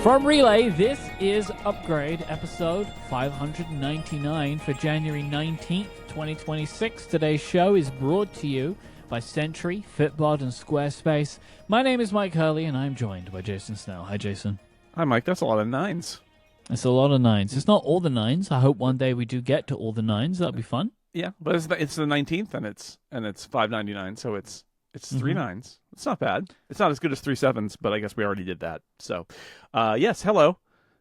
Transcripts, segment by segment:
From Relay, this is Upgrade, episode 599 for January 19th, 2026. Today's show is brought to you by Sentry, Fitbod, and Squarespace. My name is Mike Hurley, and I'm joined by Jason Snell. Hi, Jason. Hi, Mike. That's a lot of nines. It's a lot of nines. It's not all the nines. I hope one day we do get to all the nines. That'll be fun. Yeah, but it's the 19th, and it's $5.99, so it's three nines. It's not bad. It's not as good as 3 sevens, but I guess we already did that. So, yes, hello.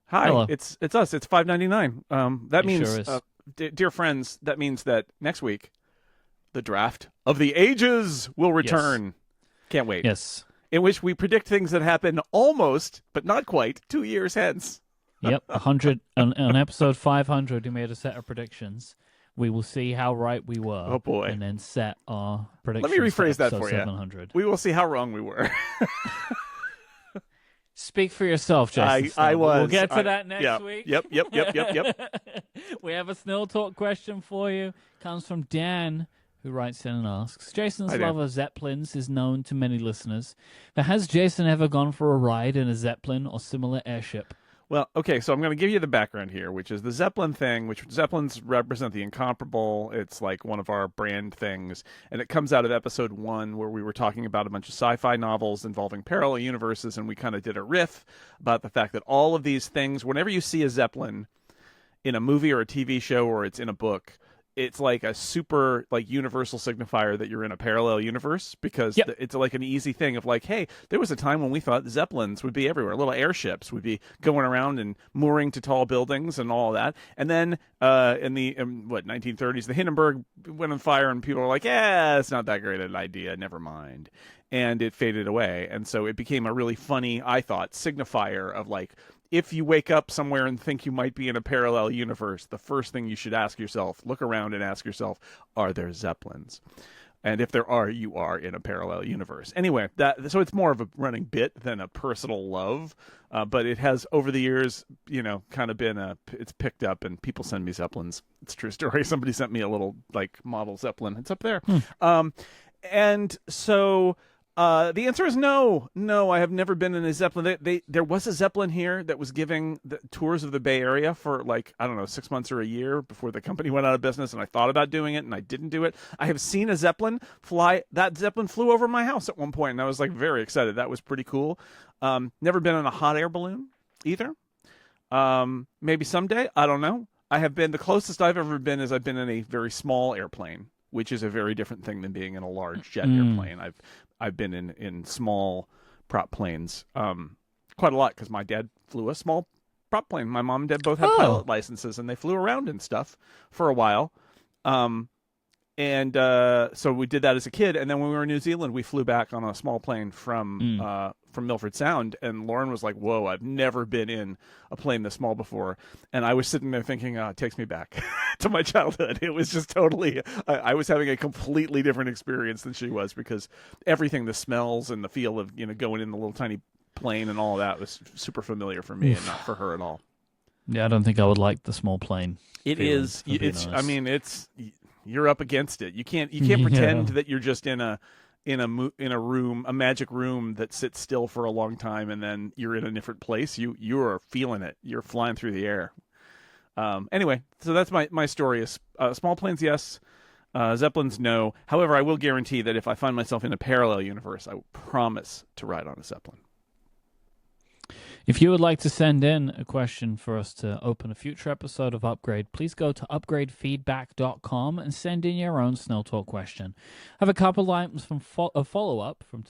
Hi. Hello. It's us. It's $5.99. That means, sure is. dear friends, that means that next week, the draft of the ages will return. Yes. Can't wait. Yes. In which we predict things that happen almost, but not quite, 2 years hence. Yep, 100 on episode 500. We made a set of predictions. We will see how right we were. Oh boy! And then set our predictions. Let me rephrase that for 700. you. We will see how wrong we were. Speak for yourself, Jason. I was. We'll get to that next week. Yep. We have a Snell Talk question for you. Comes from Dan, who writes in and asks, Jason's love of Zeppelins is known to many listeners, but has Jason ever gone for a ride in a Zeppelin or similar airship? Well, okay, so I'm going to give you the background here, which is the Zeppelin thing, which Zeppelins represent the incomparable. It's like one of our brand things, and it comes out of episode 1 where we were talking about a bunch of sci-fi novels involving parallel universes, and we kind of did a riff about the fact that all of these things, whenever you see a Zeppelin in a movie or a TV show or it's in a book, it's like a super universal signifier that you're in a parallel universe, because it's like an easy thing of like, hey, there was a time when we thought Zeppelins would be everywhere. Little airships would be going around and mooring to tall buildings and all of that. And then in the 1930s, the Hindenburg went on fire and people were like, yeah, it's not that great an idea. Never mind. And it faded away. And so it became a really funny, I thought, signifier of like, if you wake up somewhere and think you might be in a parallel universe, the first thing you should ask yourself, look around and ask yourself, are there Zeppelins? And if there are, you are in a parallel universe. Anyway, so it's more of a running bit than a personal love, but it has over the years, kind of been it's picked up, and people send me Zeppelins. It's a true story. Somebody sent me a little model Zeppelin. It's up there. And so the answer is no. No, I have never been in a Zeppelin. There was a Zeppelin here that was giving the tours of the Bay Area for 6 months or a year before the company went out of business, and I thought about doing it, and I didn't do it. I have seen a Zeppelin fly. That Zeppelin flew over my house at one point, and I was very excited. That was pretty cool. Never been on a hot air balloon either. Maybe someday. I don't know. The closest I've ever been is I've been in a very small airplane, which is a very different thing than being in a large jet airplane. I've been in small prop planes quite a lot because my dad flew a small prop plane. My mom and dad both had pilot licenses, and they flew around and stuff for a while. So we did that as a kid, and then when we were in New Zealand, we flew back on a small plane from Milford Sound, and Lauren was like, whoa, I've never been in a plane this small before. And I was sitting there thinking, it takes me back to my childhood. It was just totally, I was having a completely different experience than she was, because everything, the smells and the feel of, going in the little tiny plane and all of that was super familiar for me and not for her at all. Yeah, I don't think I would like the small plane. It is. It's. I mean, it's. You're up against it. You can't pretend that you're just in a room, a magic room that sits still for a long time, and then you're in a different place. You are feeling it. You're flying through the air. Anyway, so that's my story. Is small planes, yes. Zeppelins, no. However, I will guarantee that if I find myself in a parallel universe, I will promise to ride on a Zeppelin. If you would like to send in a question for us to open a future episode of Upgrade, please go to upgradefeedback.com and send in your own Snell Talk question. I have a couple items from a follow-up from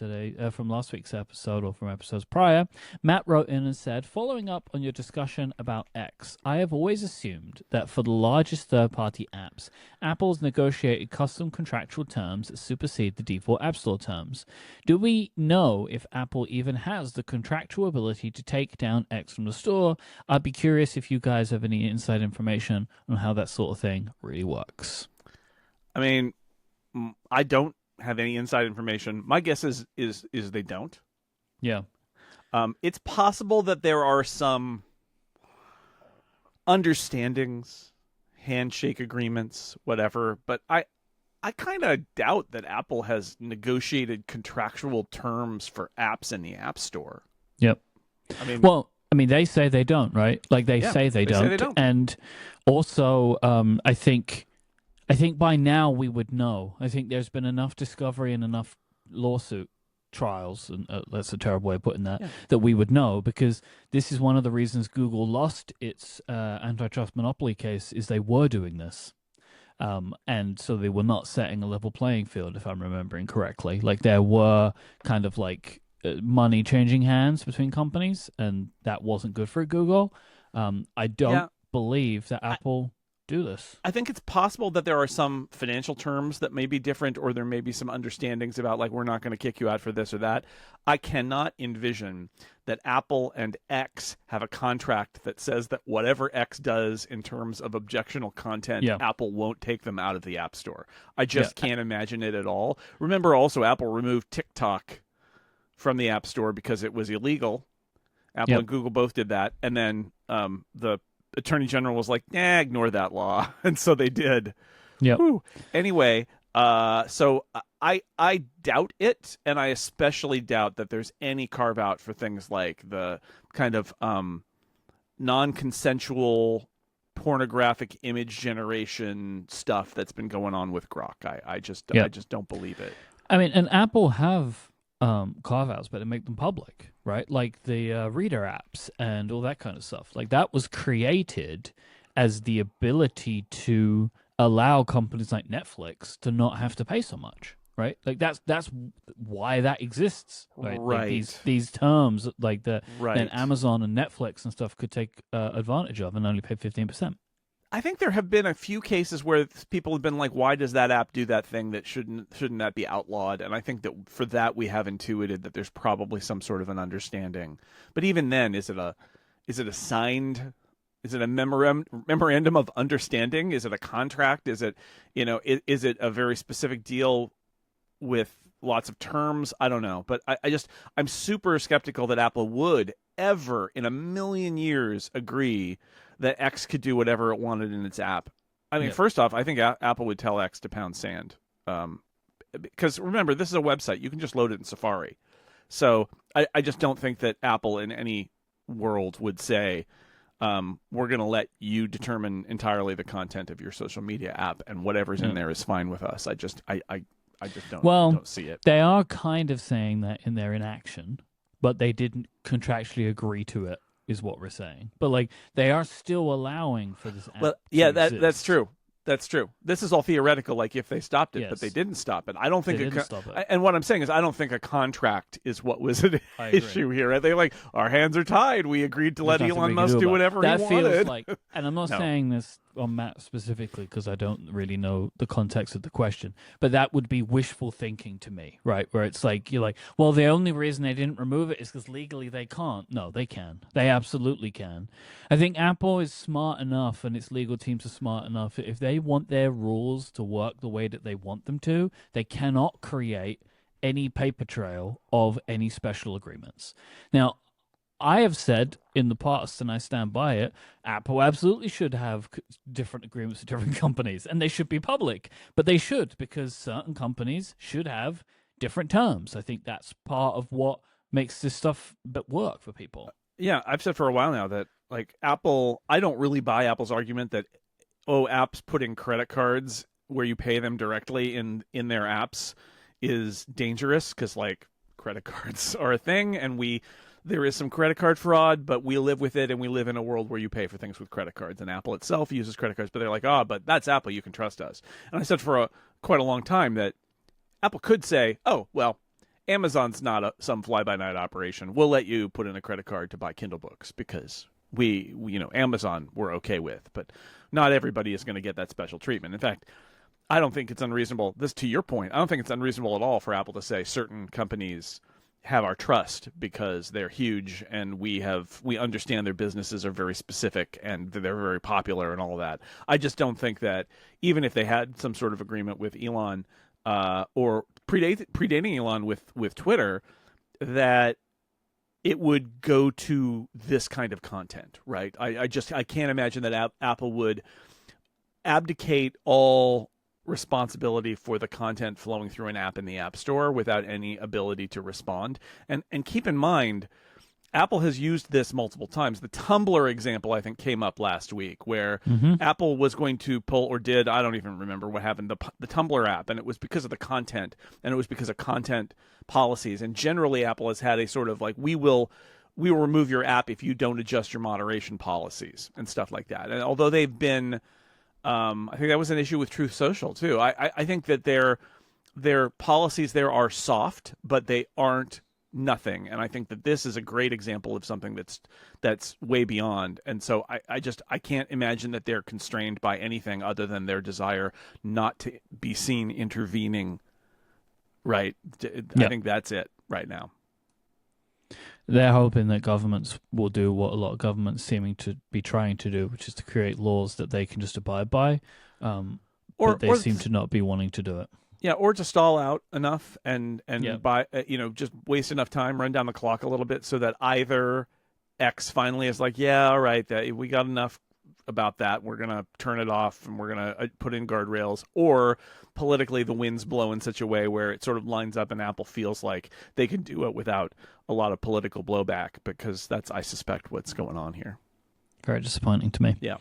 from last week's episode or from episodes prior. Matt wrote in and said, following up on your discussion about X, I have always assumed that for the largest third-party apps, Apple's negotiated custom contractual terms that supersede the default App Store terms. Do we know if Apple even has the contractual ability to take down X from the store? I'd be curious if you guys have any inside information on how that sort of thing really works. I mean, I don't have any inside information. My guess is they don't. Yeah. It's possible that there are some understandings, handshake agreements, whatever, but I kind of doubt that Apple has negotiated contractual terms for apps in the App Store. Yep. I mean, well, I mean, they say they don't, right? Like they Yeah, say they they don't. say they don't. And also, I think by now we would know. I think there's been enough discovery and enough lawsuit trials, and that's a terrible way of putting that, Yeah. that we would know, because this is one of the reasons Google lost its antitrust monopoly case, is they were doing this. And so they were not setting a level playing field, if I'm remembering correctly. Like there were kind of like money changing hands between companies, and that wasn't good for Google. I don't Yeah. believe that Apple do this. I think it's possible that there are some financial terms that may be different, or there may be some understandings about, like, we're not going to kick you out for this or that. I cannot envision that Apple and X have a contract that says that whatever X does in terms of objectionable content, Yeah. Apple won't take them out of the App Store. I just can't imagine it at all. Remember also, Apple removed TikTok from the App Store because it was illegal. Apple and Google both did that. And then the Attorney General was like, ignore that law. And so they did. Yep. Whew. Anyway, so I doubt it, and I especially doubt that there's any carve out for things like the kind of non-consensual pornographic image generation stuff that's been going on with Grok. I just don't believe it. I mean, and Apple have carve outs, but they make them public, right? Like the reader apps and all that kind of stuff. Like that was created as the ability to allow companies like Netflix to not have to pay so much, right? Like that's why that exists, right? Right. Like these terms, like then Right. Amazon and Netflix and stuff could take advantage of and only pay 15%. I think there have been a few cases where people have been like, why does that app do that thing that shouldn't that be outlawed? And I think that for that we have intuited that there's probably some sort of an understanding. But even then, is it a memorandum of understanding? Is it a contract? Is it, is it a very specific deal with lots of terms? I don't know. But I'm super skeptical that Apple would ever in a million years agree that X could do whatever it wanted in its app. I mean, First off, I think Apple would tell X to pound sand. Because remember, this is a website. You can just load it in Safari. So I just don't think that Apple in any world would say, we're going to let you determine entirely the content of your social media app, and whatever's in there is fine with us. I just don't see it. They are kind of saying that in their inaction, but they didn't contractually agree to it, is what we're saying. But like they are still allowing for this app. Well, yeah, that's true. That's true. This is all theoretical, like if they stopped it, Yes. but they didn't stop it. I don't think They didn't stop it. And what I'm saying is, I don't think a contract is what was an issue here. They're like, our hands are tied. We agreed to let Elon Musk do whatever he wanted. That feels like, and I'm not No. saying this on Matt specifically because I don't really know the context of the question, but that would be wishful thinking to me, right? Where it's like, you're like, well, the only reason they didn't remove it is because legally they can't. No, they can. They absolutely can. I think Apple is smart enough and its legal teams are smart enough that if they want their rules to work the way that they want them to, they cannot create any paper trail of any special agreements. Now, I have said in the past, and I stand by it, Apple absolutely should have different agreements with different companies, and they should be public. But they should, because certain companies should have different terms. I think that's part of what makes this stuff work for people. Yeah, I've said for a while now that, like, Apple, I don't really buy Apple's argument that, apps putting credit cards where you pay them directly in their apps is dangerous, because, like, credit cards are a thing, and there is some credit card fraud, but we live with it, and we live in a world where you pay for things with credit cards, and Apple itself uses credit cards, but they're like, but that's Apple, you can trust us. And I said for quite a long time that Apple could say, Amazon's not some fly-by-night operation. We'll let you put in a credit card to buy Kindle books because we Amazon we're okay with, but not everybody is going to get that special treatment. In fact, I don't think it's unreasonable. This, to your point, I don't think it's unreasonable at all for Apple to say certain companies have our trust because they're huge and we understand their businesses are very specific and they're very popular and all of that. I just don't think that even if they had some sort of agreement with Elon or predating Elon with Twitter, that it would go to this kind of content, right? I can't imagine that Apple would abdicate all responsibility for the content flowing through an app in the App Store without any ability to respond. And keep in mind, Apple has used this multiple times. The Tumblr example, I think, came up last week where Apple was going to pull, or did, I don't even remember what happened, the Tumblr app, and it was because of the content, and it was because of content policies. And generally, Apple has had a sort of like, we will remove your app if you don't adjust your moderation policies and stuff like that. And although they've been, I think that was an issue with Truth Social too. I think that their policies there are soft, but they aren't nothing. And I think that this is a great example of something that's way beyond. And so I can't imagine that they're constrained by anything other than their desire not to be seen intervening. Right. I think that's it right now. They're hoping that governments will do what a lot of governments seeming to be trying to do, which is to create laws that they can just abide by. But they seem to not be wanting to do it. Yeah, or to stall out enough and by just waste enough time, run down the clock a little bit, so that either X finally is like, yeah, all right, we got enough about that. We're gonna turn it off and we're gonna put in guardrails, or politically the winds blow in such a way where it sort of lines up and Apple feels like they can do it without a lot of political blowback, because that's, I suspect, what's going on here. Very disappointing to me. Yeah.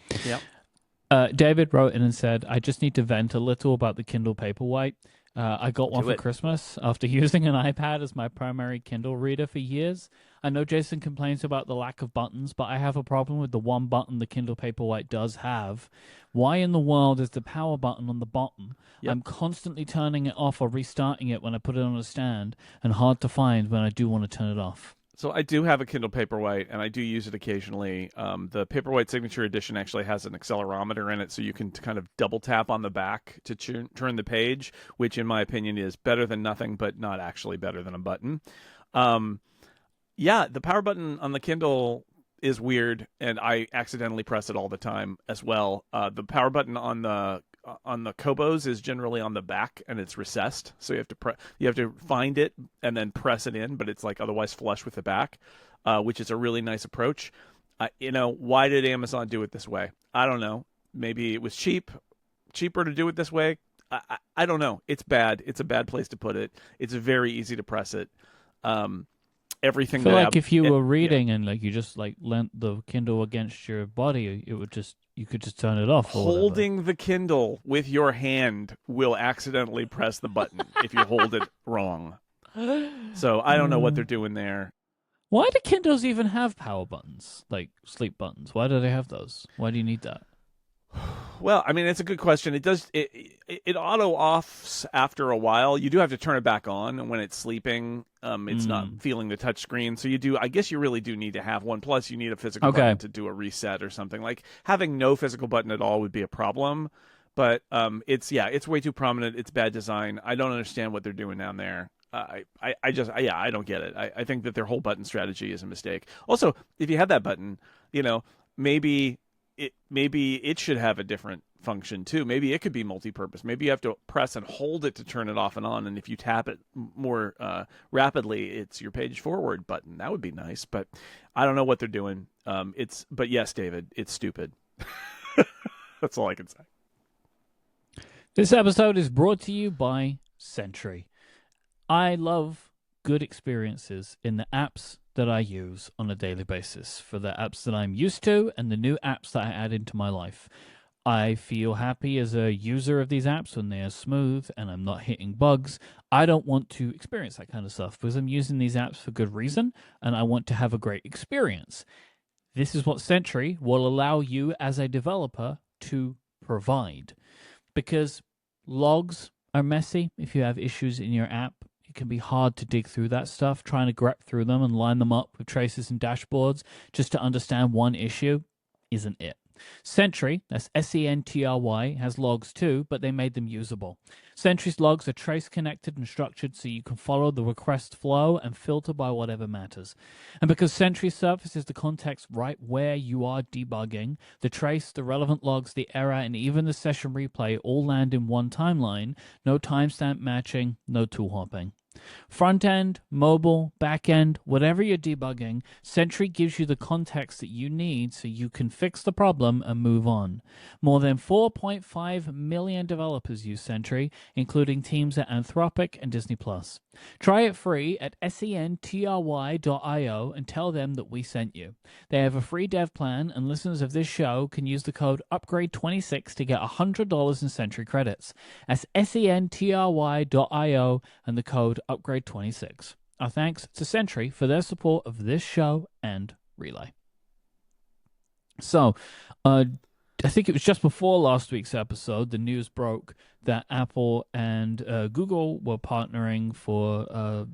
David wrote in and said, I just need to vent a little about the Kindle Paperwhite. I got one for Christmas after using an iPad as my primary Kindle reader for years. I know Jason complains about the lack of buttons, but I have a problem with the one button the Kindle Paperwhite does have. Why in the world is the power button on the bottom? Yep. I'm constantly turning it off or restarting it when I put it on a stand, and hard to find when I do want to turn it off. So I do have a Kindle Paperwhite, and I do use it occasionally. The Paperwhite Signature Edition actually has an accelerometer in it, so you can kind of double tap on the back to turn the page, which in my opinion is better than nothing, but not actually better than a button. The power button on the Kindle is weird, and I accidentally press it all the time as well. The power button on the Kobos is generally on the back, and it's recessed, so you have to find it and then press it in, but it's like otherwise flush with the back, which is a really nice approach. Why did Amazon do it this way? I don't know. Maybe it was cheaper to do it this way. I don't know. It's bad. It's a bad place to put it. It's very easy to press it. Everything. I feel like if you were reading and like you just like leant the Kindle against your body, you could just turn it off. Holding the Kindle with your hand will accidentally press the button if you hold it wrong. So I don't know what they're doing there. Why do Kindles even have power buttons, like sleep buttons? Why do they have those? Why do you need that? Well, I mean, it's a good question. It auto offs after a while. You do have to turn it back on when it's sleeping. It's not feeling the touch screen. So I guess you really do need to have one. Plus, you need a physical button to do a reset or something. Like having no physical button at all would be a problem. But it's way too prominent. It's bad design. I don't understand what they're doing down there. I don't get it. I think that their whole button strategy is a mistake. Also, if you have that button, maybe it should have a different function too. Maybe it could be multi-purpose. Maybe you have to press and hold it to turn it off and on. And if you tap it more rapidly, it's your page forward button. That would be nice, but I don't know what they're doing. But yes, David, it's stupid. That's all I can say. This episode is brought to you by Sentry. I love good experiences in the apps that I use on a daily basis, for the apps that I'm used to and the new apps that I add into my life. I feel happy as a user of these apps when they are smooth and I'm not hitting bugs. I don't want to experience that kind of stuff because I'm using these apps for good reason and I want to have a great experience. This is what Sentry will allow you as a developer to provide, because logs are messy. If you have issues in your app, it can be hard to dig through that stuff. Trying to grep through them and line them up with traces and dashboards just to understand one issue isn't it. Sentry, that's Sentry, has logs too, but they made them usable. Sentry's logs are trace connected and structured so you can follow the request flow and filter by whatever matters. And because Sentry surfaces the context right where you are debugging, the trace, the relevant logs, the error, and even the session replay all land in one timeline. No timestamp matching, no tool hopping. Front end, mobile, back end, whatever you're debugging, Sentry gives you the context that you need so you can fix the problem and move on. More than 4.5 million developers use Sentry, including teams at Anthropic and Disney+. Try it free at sentry.io and tell them that we sent you. They have a free dev plan, and listeners of this show can use the code UPGRADE26 to get $100 in Sentry credits. That's sentry.io and the code UPGRADE26. Our thanks to Sentry for their support of this show and Relay. So, I think it was just before last week's episode, the news broke that Apple and Google were partnering for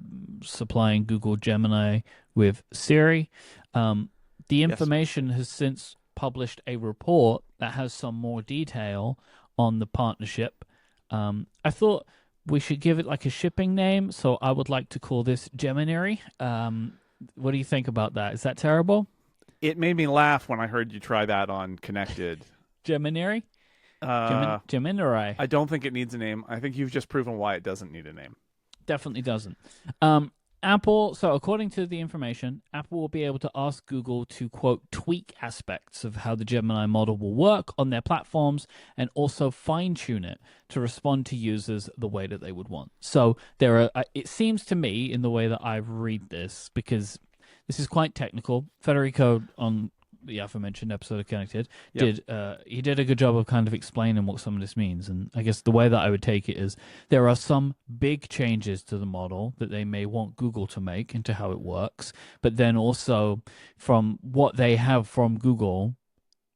supplying Google Gemini with Siri. The information has since published a report that has some more detail on the partnership. I thought we should give it like a shipping name, so I would like to call this Gemini. What do you think about that? Is that terrible? It made me laugh when I heard you try that on Connected. Gemini? Gemini. I don't think it needs a name. I think you've just proven why it doesn't need a name. Definitely doesn't. Apple, so according to the information, Apple will be able to ask Google to, quote, tweak aspects of how the Gemini model will work on their platforms and also fine-tune it to respond to users the way that they would want. So there are, it seems to me, in the way that I read this, because this is quite technical, Federico on the aforementioned episode of Connected did a good job of kind of explaining what some of this means. And I guess the way that I would take it is there are some big changes to the model that they may want Google to make into how it works, but then also from what they have from Google,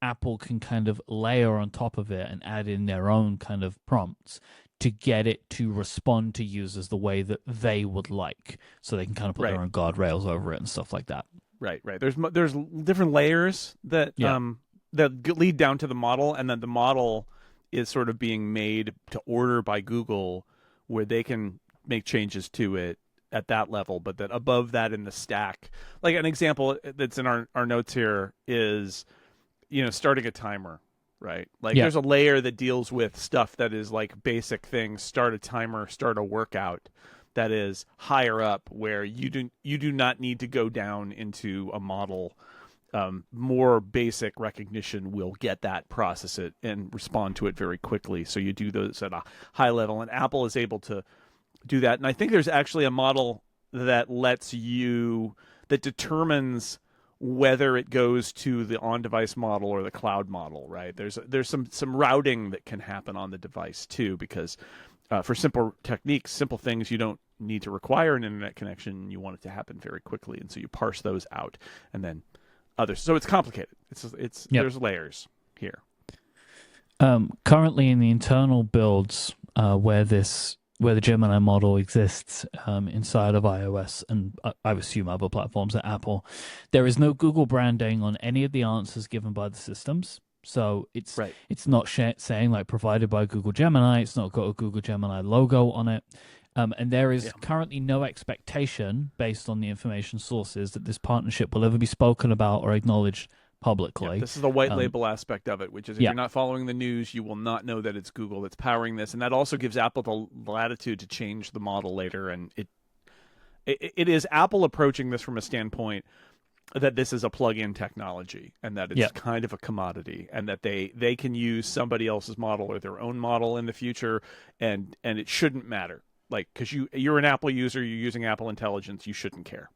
Apple can kind of layer on top of it and add in their own kind of prompts to get it to respond to users the way that they would like, so they can kind of put their own guardrails over it and stuff like that. Right. There's different layers that that lead down to the model, and then the model is sort of being made to order by Google, where they can make changes to it at that level. But that above that in the stack, like an example that's in our notes here is, starting a timer. Right. Like there's a layer that deals with stuff that is like basic things, start a timer, start a workout, that is higher up, where you do not need to go down into a model. More basic recognition will get that, process it, and respond to it very quickly. So you do those at a high level, and Apple is able to do that. And I think there's actually a model that that determines whether it goes to the on-device model or the cloud model, right? There's some routing that can happen on the device too, because for simple techniques, simple things, you don't need to require an internet connection. You want it to happen very quickly, and so you parse those out, and then others. So it's complicated. There's layers here. Currently in the internal builds, where the Gemini model exists inside of iOS and I assume other platforms at Apple, there is no Google branding on any of the answers given by the systems. So it's not saying like provided by Google Gemini. It's not got a Google Gemini logo on it. And there is currently no expectation, based on the information sources, that this partnership will ever be spoken about or acknowledged publicly. Yeah, this is the white label aspect of it, which is if you're not following the news, you will not know that it's Google that's powering this. And that also gives Apple the latitude to change the model later. And it is Apple approaching this from a standpoint that this is a plug-in technology, and that it's kind of a commodity, and that they can use somebody else's model or their own model in the future, and it shouldn't matter. Like, because you're an Apple user, you're using Apple Intelligence, you shouldn't care.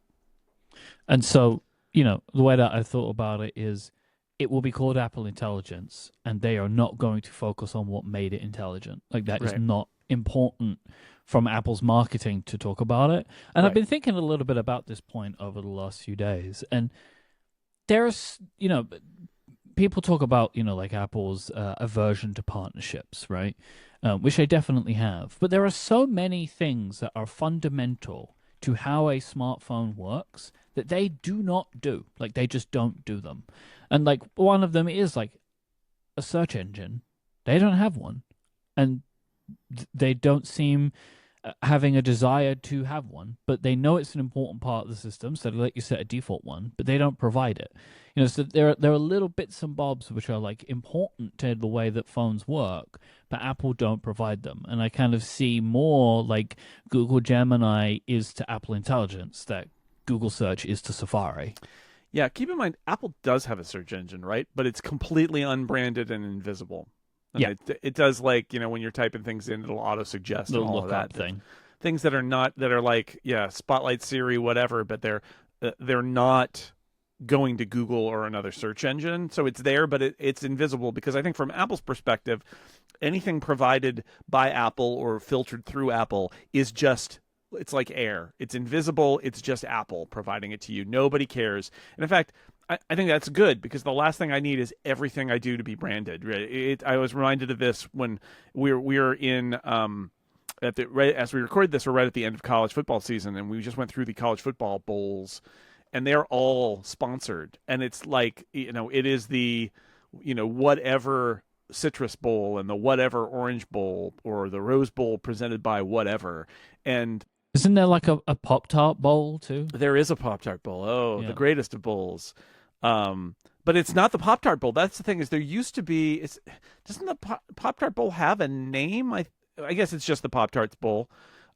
And so, the way that I thought about it is it will be called Apple Intelligence, and they are not going to focus on what made it intelligent. Like, that is not important from Apple's marketing to talk about it. And I've been thinking a little bit about this point over the last few days. And there's, people talk about, like Apple's aversion to partnerships, right? Which they definitely have. But there are so many things that are fundamental to how a smartphone works that they do not do. Like, they just don't do them. And, like, one of them is, like, a search engine. They don't have one. And they don't seem having a desire to have one, but they know it's an important part of the system, so they let you set a default one, but they don't provide it. So there are little bits and bobs which are like important to the way that phones work, but Apple don't provide them. And I kind of see more like Google Gemini is to Apple Intelligence that Google Search is to Safari. Yeah, keep in mind, Apple does have a search engine, right? But it's completely unbranded and invisible. And Yeah. it does, like, when you're typing things in, it'll auto-suggest and Little all of that. lookup thing. Things that are like, Spotlight, Siri, whatever, but they're not going to Google or another search engine. So it's there, but it's invisible, because I think from Apple's perspective, anything provided by Apple or filtered through Apple is just, it's like air. It's invisible. It's just Apple providing it to you. Nobody cares. And in fact, I think that's good, because the last thing I need is everything I do to be branded. I was reminded of this when we're in as we recorded this, we're right at the end of college football season, and we just went through the college football bowls, and they're all sponsored, and it's like, it is the whatever citrus bowl and the whatever orange bowl or the rose bowl presented by whatever. And isn't there like a Pop-Tart bowl too? there is a Pop-Tart bowl. Oh, Yeah. The greatest of bowls. But it's not the Pop-Tart bowl. That's the thing, is there used to be, doesn't the Pop-Tart bowl have a name? I guess it's just the Pop-Tarts bowl.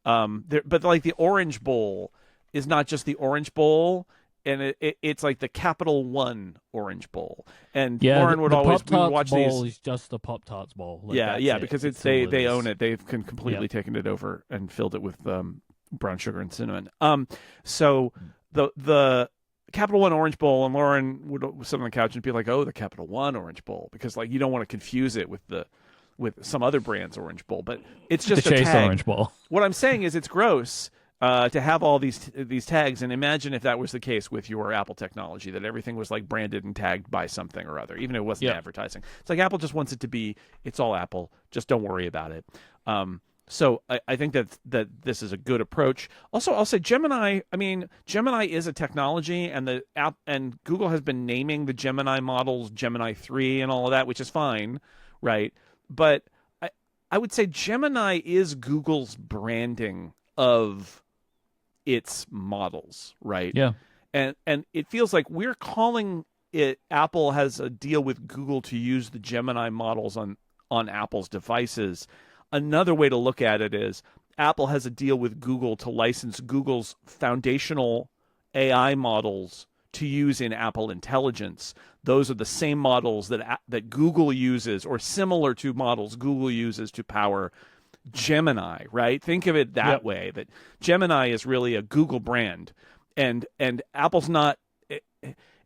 But like the orange bowl is not just the orange bowl, and it's like the Capital One orange bowl. And Lauren would always watch these. Bowl is just the Pop-Tarts bowl. Like, because they own it. They've completely taken it over and filled it with brown sugar and cinnamon. So the Capital One Orange Bowl, and Lauren would sit on the couch and be like, "Oh, the Capital One Orange Bowl," because like you don't want to confuse it with some other brand's Orange Bowl, but it's just the a Chase tag. Orange Bowl. What I'm saying is, it's gross to have all these tags, and imagine if that was the case with your Apple technology, that everything was like branded and tagged by something or other, even if it wasn't advertising. It's like Apple just wants it to be, it's all Apple. Just don't worry about it. So I think that this is a good approach. Also, I'll say Gemini. I mean, Gemini is a technology, and the app and Google has been naming the Gemini models Gemini 3 and all of that, which is fine, right? But I would say Gemini is Google's branding of its models, right? Yeah. And it feels like we're calling it, Apple has a deal with Google to use the Gemini models on Apple's devices. Another way to look at it is Apple has a deal with Google to license Google's foundational AI models to use in Apple Intelligence. Those are the same models that Google uses, or similar to models Google uses to power Gemini, right? Think of it that way, that Gemini is really a Google brand, and Apple's not.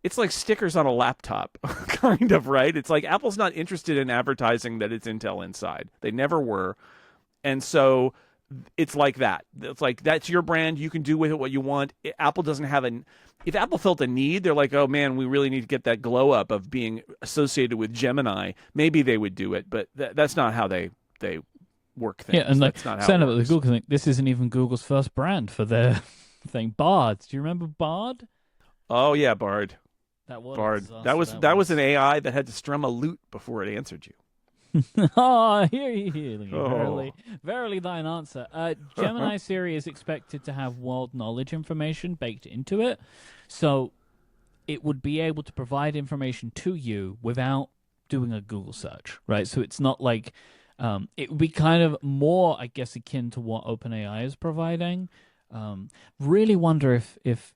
It's like stickers on a laptop, kind of, right? It's like Apple's not interested in advertising that it's Intel Inside. They never were. And so it's like that. It's like, that's your brand. You can do with it what you want. Apple doesn't have if Apple felt a need, they're like, oh man, we really need to get that glow up of being associated with Gemini. Maybe they would do it, but that's not how they work things. Yeah, and like, that's not how stand it up with works. the Google thing. This isn't even Google's first brand for their thing. Bard. Do you remember Bard? Oh yeah, Bard. That was Bard. That was an AI that had to strum a lute before it answered you. Oh, hear ye. Oh. Verily thine answer. Gemini Siri is expected to have world knowledge information baked into it, so it would be able to provide information to you without doing a Google search, right? So it's not like it would be kind of more, I guess, akin to what OpenAI is providing. Really wonder if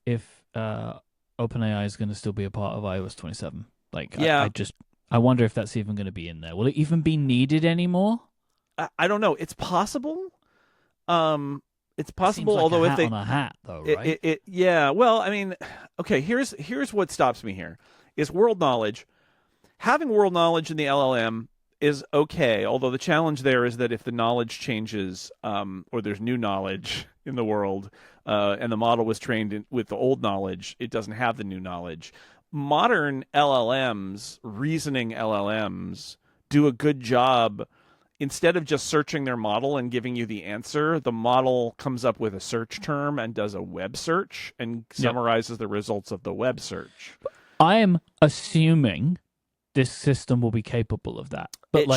OpenAI is going to still be a part of iOS 27. Like, yeah. I wonder if that's even going to be in there. Will it even be needed anymore? I don't know. It's possible. It's possible. Seems like although a hat if they on a hat, though, right? yeah. Well, I mean, okay. Here's what stops me here is world knowledge. Having world knowledge in the LLM is okay. Although the challenge there is that if the knowledge changes, or there's new knowledge in the world, and the model was trained with the old knowledge, it doesn't have the new knowledge. Modern LLMs, reasoning LLMs, do a good job. Instead of just searching their model and giving you the answer, the model comes up with a search term and does a web search and summarizes the results of the web search. I am assuming this system will be capable of that. But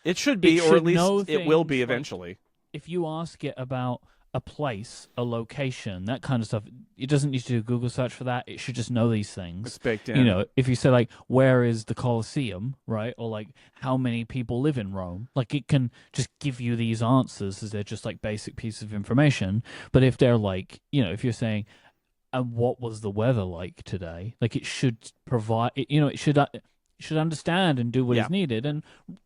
it should be, or at least it will be eventually. Like, if you ask it about a place, a location, that kind of stuff. It doesn't need to do a Google search for that. It should just know these things. It's baked in. If you say like, where is the Colosseum, right? Or like, how many people live in Rome? Like, it can just give you these answers as they're just like basic pieces of information. But if they're like, if you're saying, and what was the weather like today? Like, it should provide, it should understand and do what is needed. And,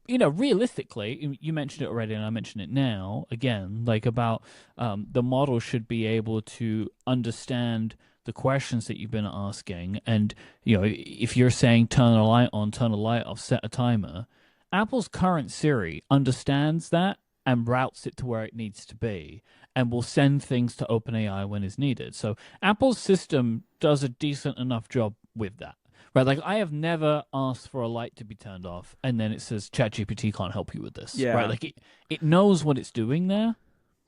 realistically, you mentioned it already and I mentioned it now, again, like about the model should be able to understand the questions that you've been asking. And, if you're saying turn a light on, turn a light off, set a timer, Apple's current Siri understands that and routes it to where it needs to be and will send things to OpenAI when is needed. So Apple's system does a decent enough job with that. Right, like I have never asked for a light to be turned off, and then it says ChatGPT can't help you with this. Yeah. Right, like it knows what it's doing there.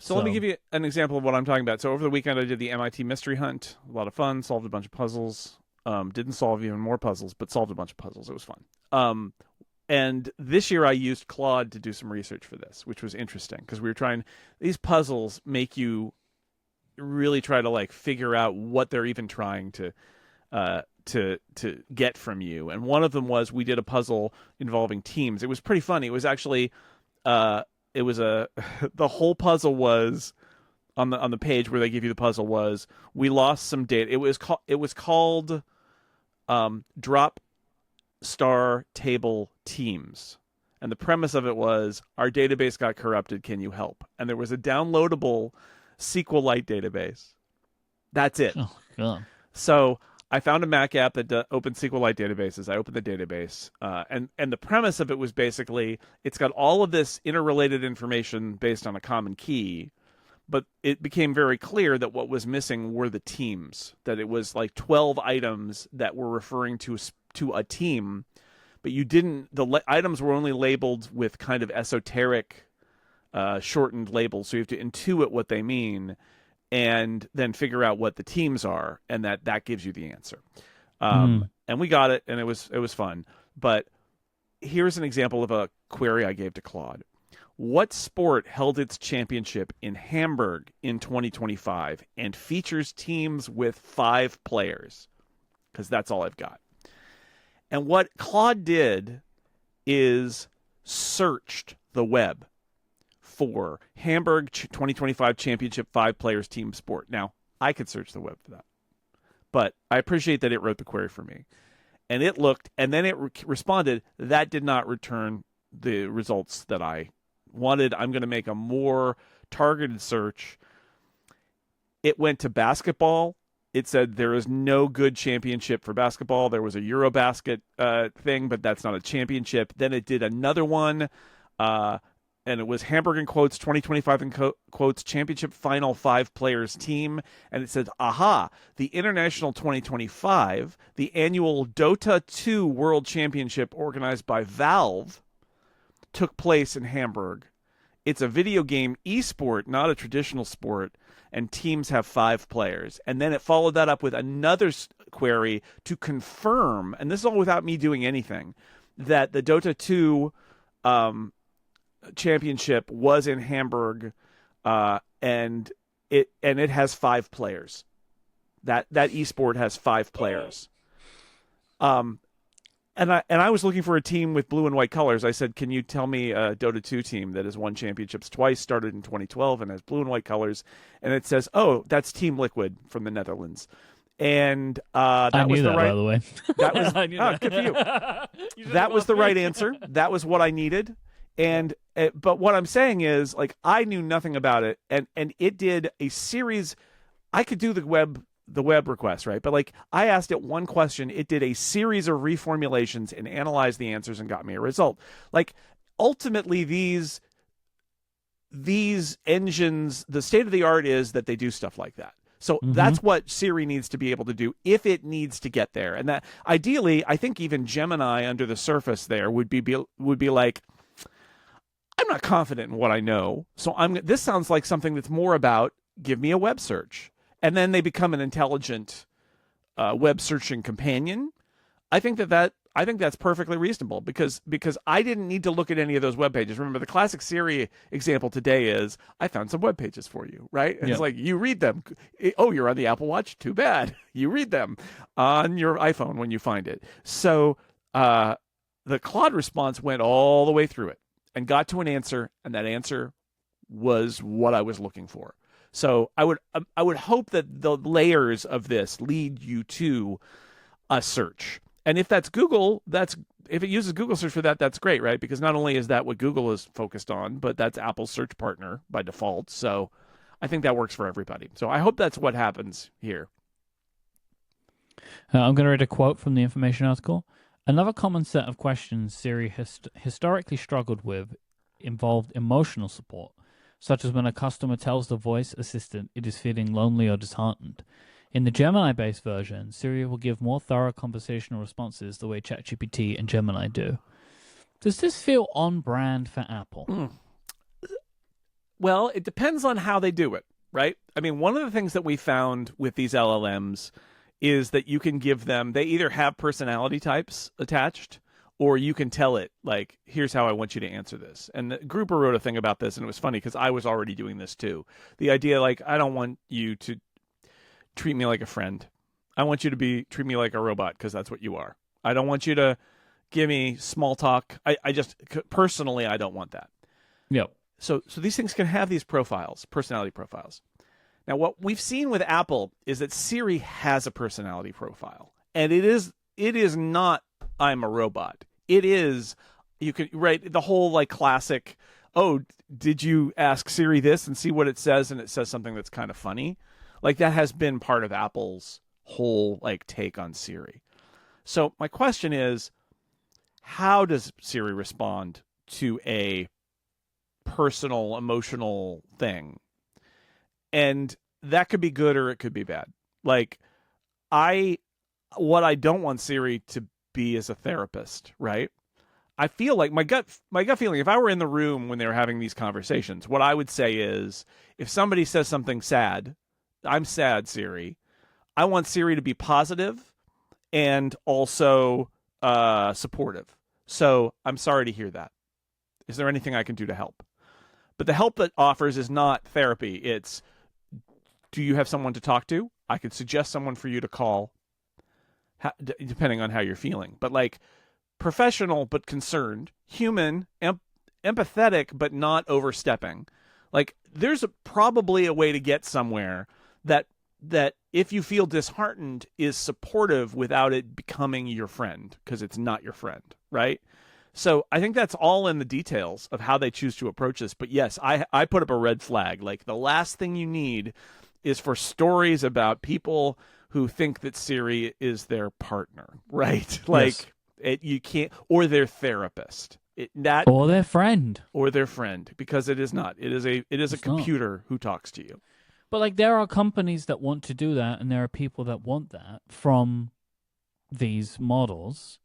So let me give you an example of what I'm talking about. So over the weekend, I did the MIT mystery hunt. A lot of fun. Solved a bunch of puzzles. Didn't solve even more puzzles, but solved a bunch of puzzles. It was fun. And this year I used Claude to do some research for this, which was interesting because we were trying. These puzzles make you really try to like figure out what they're even trying to get from you. And one of them was we did a puzzle involving teams. It was pretty funny. It was actually the whole puzzle was on the page where they give you the puzzle was we lost some data. It was called drop star table teams. And the premise of it was our database got corrupted. Can you help? And there was a downloadable SQLite database. That's it. Oh, God. So I found a Mac app that opens SQLite databases. I opened the database, and the premise of it was basically it's got all of this interrelated information based on a common key, but it became very clear that what was missing were the teams, that it was like 12 items that were referring to a team, but the items were only labeled with kind of esoteric shortened labels, so you have to intuit what they mean and then figure out what the teams are, and that gives you the answer. And we got it, and it was fun. But here's an example of a query I gave to Claude. What sport held its championship in Hamburg in 2025 and features teams with 5 players? Because that's all I've got. And what Claude did is searched the web for Hamburg 2025 championship 5 players team sport. Now, I could search the web for that, but I appreciate that it wrote the query for me. And it looked, and then it responded, that did not return the results that I wanted. I'm going to make a more targeted search. It went to basketball. It said there is no good championship for basketball. There was a Eurobasket thing, but that's not a championship. Then it did another one, and it was Hamburg in quotes, 2025 in quotes, championship final 5 players team. And it said, aha, the International 2025, the annual Dota 2 World Championship organized by Valve, took place in Hamburg. It's a video game esport, not a traditional sport, and teams have 5 players. And then it followed that up with another query to confirm, and this is all without me doing anything, that the Dota 2 championship was in Hamburg, and it has 5 players. That esport has 5 players. And I was looking for a team with blue and white colors. I said, can you tell me a Dota 2 team that has won championships twice, started in 2012, and has blue and white colors? And it says, oh, that's Team Liquid from the Netherlands. And that was the right. By the way, that was good for you. That was the right answer. That was what I needed. And but what I'm saying is, like, I knew nothing about it, and it did a series. I could do the web request, right? But like, I asked it one question, it did a series of reformulations and analyzed the answers and got me a result. Like, ultimately, these engines, the state of the art is that they do stuff like that. So that's what Siri needs to be able to do if it needs to get there. And that ideally, I think even Gemini under the surface there would be like, I'm not confident in what I know. So this sounds like something that's more about give me a web search. And then they become an intelligent web searching companion. I think that I think that's perfectly reasonable because I didn't need to look at any of those web pages. Remember, the classic Siri example today is I found some web pages for you, right? And Yeah. it's like you read them. Oh, you're on the Apple Watch? Too bad. You read them on your iPhone when you find it. So the Claude response went all the way through it and got to an answer, and that answer was what I was looking for. So I would hope that the layers of this lead you to a search. And if that's Google, if it uses Google search for that, that's great, right? Because not only is that what Google is focused on, but that's Apple's search partner by default. So I think that works for everybody. So I hope that's what happens here. I'm going to read a quote from the information article. Another common set of questions Siri historically struggled with involved emotional support, such as when a customer tells the voice assistant it is feeling lonely or disheartened. In the Gemini-based version, Siri will give more thorough conversational responses the way ChatGPT and Gemini do. Does this feel on brand for Apple? Well, it depends on how they do it, right? I mean, one of the things that we found with these LLMs is that you can give them, they either have personality types attached, or you can tell it, like, here's how I want you to answer this. And the Grouper wrote a thing about this, and it was funny because I was already doing this too. The idea, like, I don't want you to treat me like a friend. I want you to treat me like a robot because that's what you are. I don't want you to give me small talk. I just, personally, I don't want that. Yep. So these things can have these profiles, personality profiles. Now, what we've seen with Apple is that Siri has a personality profile. And it is not, I'm a robot. It is, you can, right, the whole like classic, oh, did you ask Siri this and see what it says? And it says something that's kind of funny. Like that has been part of Apple's whole like take on Siri. So my question is, how does Siri respond to a personal, emotional thing? And that could be good or it could be bad. Like what I don't want Siri to be is a therapist, right? I feel like my gut feeling, if I were in the room when they were having these conversations, what I would say is, if somebody says something sad, I'm sad, Siri. I want Siri to be positive and also supportive. So I'm sorry to hear that. Is there anything I can do to help? But the help that offers is not therapy. It's, do you have someone to talk to? I could suggest someone for you to call, depending on how you're feeling. But like professional but concerned, human, empathetic but not overstepping. Like there's probably a way to get somewhere that if you feel disheartened is supportive without it becoming your friend, because it's not your friend, right? So I think that's all in the details of how they choose to approach this. But yes, I put up a red flag. Like the last thing you need is for stories about people who think that Siri is their partner, right? Like you can't, or their therapist. Or their friend. Or their friend, because it is not. It is a computer who talks to you. But like there are companies that want to do that, and there are people that want that from these models.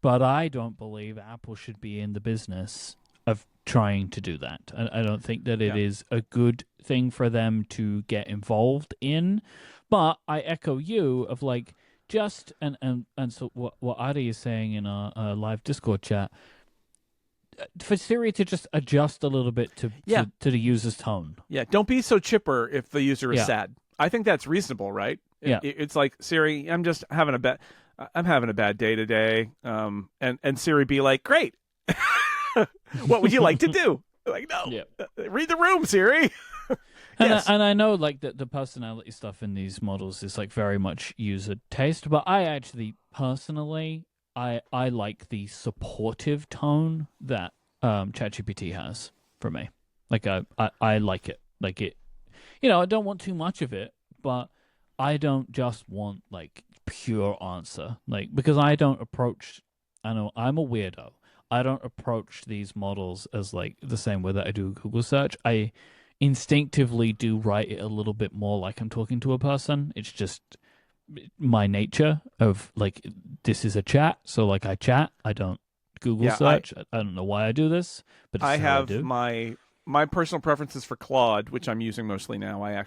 But I don't believe Apple should be in the business of trying to do that. I don't think that it is a good thing for them to get involved in. But I echo you of like just and so what Adi is saying in our live Discord chat, for Siri to just adjust a little bit to the user's tone. Yeah, don't be so chipper if the user is sad. I think that's reasonable, right? It's like, Siri, I'm having a bad day today. And Siri be like, great. What would you like to do? Like, no, read the room, Siri. Yes. And I know like the personality stuff in these models is like very much user taste, but I actually personally I like the supportive tone that ChatGPT has for me. Like I like it. Like it, I don't want too much of it, but I don't just want like pure answer. Like because I know I'm a weirdo. I don't approach these models as like the same way that I do Google search. I instinctively do write it a little bit more like I'm talking to a person. It's just my nature of like, this is a chat. So like I chat, I don't Google search. I don't know why I do this, but I have my personal preferences for Claude, which I'm using mostly now. I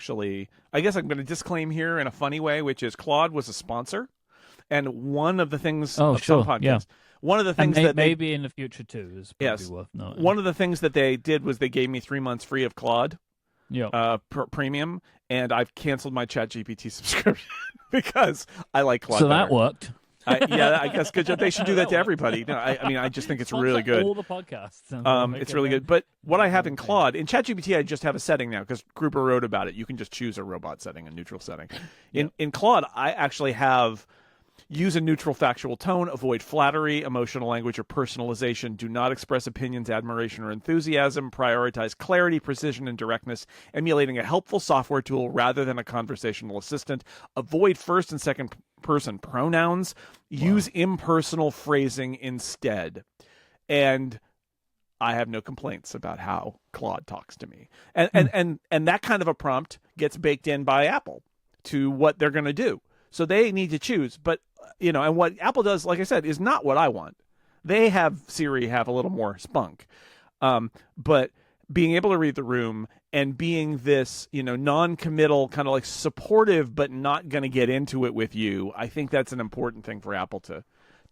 guess I'm going to disclaim here in a funny way, which is Claude was a sponsor. And one of the things Oh, of some sure, podcasts, yeah. one of the And things that maybe in the future too is probably yes, worth noting. one of the things that they did was they gave me 3 months free of Claude premium, and I've canceled my ChatGPT subscription because I like Claude So better. that worked. I guess good job. They should do that to everybody. No, I mean, I just think it's really good. All the podcasts. It's really good. But what I have in Claude, in ChatGPT, I just have a setting now because Gruber wrote about it. You can just choose a robot setting, a neutral setting. In Claude, I actually have use a neutral factual tone, avoid flattery, emotional language, or personalization, do not express opinions, admiration, or enthusiasm, prioritize clarity, precision, and directness, emulating a helpful software tool rather than a conversational assistant, avoid first and second person pronouns, use impersonal phrasing instead. And I have no complaints about how Claude talks to me. And that kind of a prompt gets baked in by Apple to what they're going to do. So they need to choose. But, and what Apple does, like I said, is not what I want. They have Siri have a little more spunk. But being able to read the room and being this, non-committal, kind of like supportive, but not going to get into it with you, I think that's an important thing for Apple to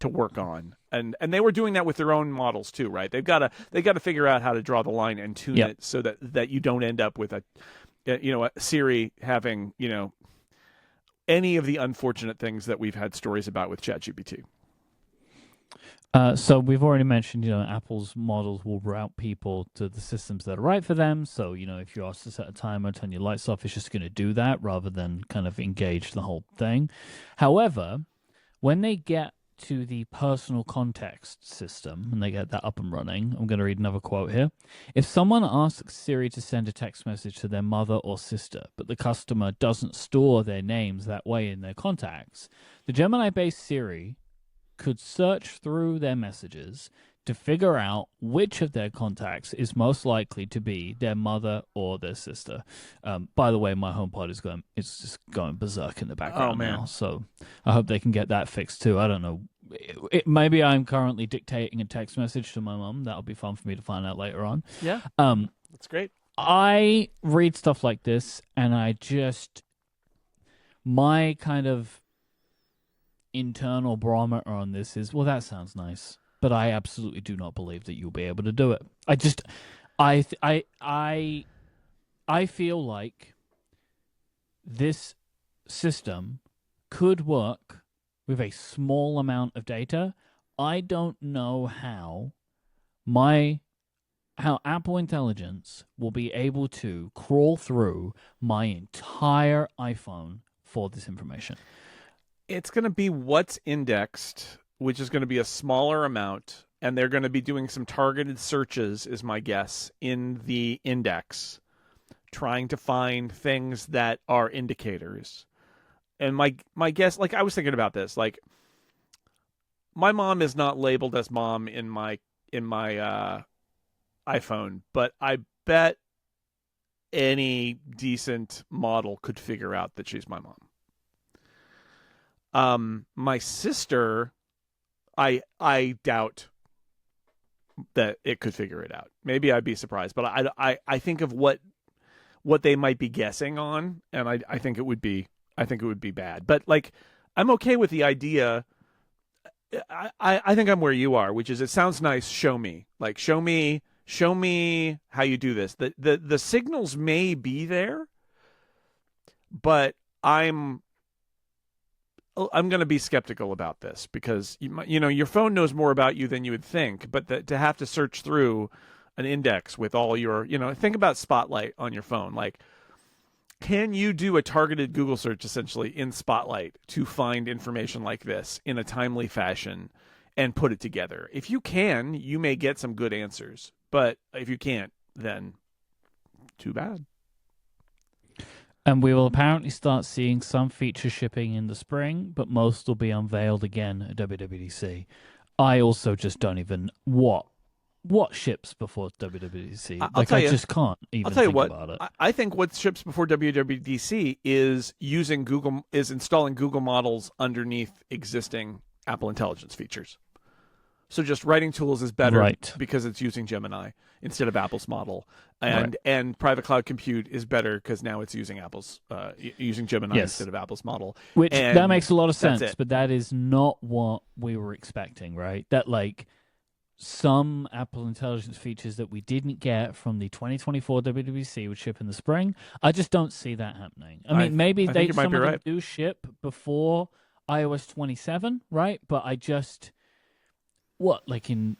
work on. And they were doing that with their own models too, right? They've got to figure out how to draw the line and tune it so that you don't end up with a Siri having, any of the unfortunate things that we've had stories about with ChatGPT. So we've already mentioned, Apple's models will route people to the systems that are right for them. So, if you're asked to set a timer, turn your lights off, it's just going to do that rather than kind of engage the whole thing. However, when they get to the personal context system and they get that up and running, I'm going to read another quote here. If someone asks Siri to send a text message to their mother or sister, but the customer doesn't store their names that way in their contacts, the Gemini-based Siri could search through their messages to figure out which of their contacts is most likely to be their mother or their sister. By the way, my HomePod it's just going berserk in the background now. So I hope they can get that fixed too. I don't know. Maybe I'm currently dictating a text message to my mom. That'll be fun for me to find out later on. Yeah, that's great. I read stuff like this, and my kind of internal barometer on this is, well, that sounds nice, but I absolutely do not believe that you'll be able to do it. I feel like this system could work with a small amount of data. I don't know how Apple Intelligence will be able to crawl through my entire iPhone for this information. It's going to be what's indexed, which is going to be a smaller amount, and they're going to be doing some targeted searches, is my guess, in the index, trying to find things that are indicators. And my guess, like I was thinking about this, like my mom is not labeled as mom in my iPhone, but I bet any decent model could figure out that she's my mom. My sister, I doubt that it could figure it out. Maybe I'd be surprised, but I think of what they might be guessing on, and I think it would be bad. But like, I'm okay with the idea. I think I'm where you are, which is, it sounds nice. Show me, show me how you do this. The signals may be there, but I'm going to be skeptical about this because your phone knows more about you than you would think. But to have to search through an index with all your, think about Spotlight on your phone. Like, can you do a targeted Google search essentially in Spotlight to find information like this in a timely fashion and put it together? If you can, you may get some good answers. But if you can't, then too bad. And we will apparently start seeing some feature shipping in the spring, but most will be unveiled again at WWDC. I also just don't even what ships before WWDC. I just can't even think about it. I think what ships before WWDC is installing Google models underneath existing Apple Intelligence features. So just writing tools is better Right. because it's using Gemini instead of Apple's model, Right. and private cloud compute is better because now it's using using Gemini Yes. instead of Apple's model. Which that And makes a lot of that's sense, it. but that is not what we were expecting, right? That like some Apple Intelligence features that we didn't get from the 2024 WWDC would ship in the spring. I just don't see that happening. I mean, maybe I think you might some be of them right. do ship before iOS 27, right? But I just like in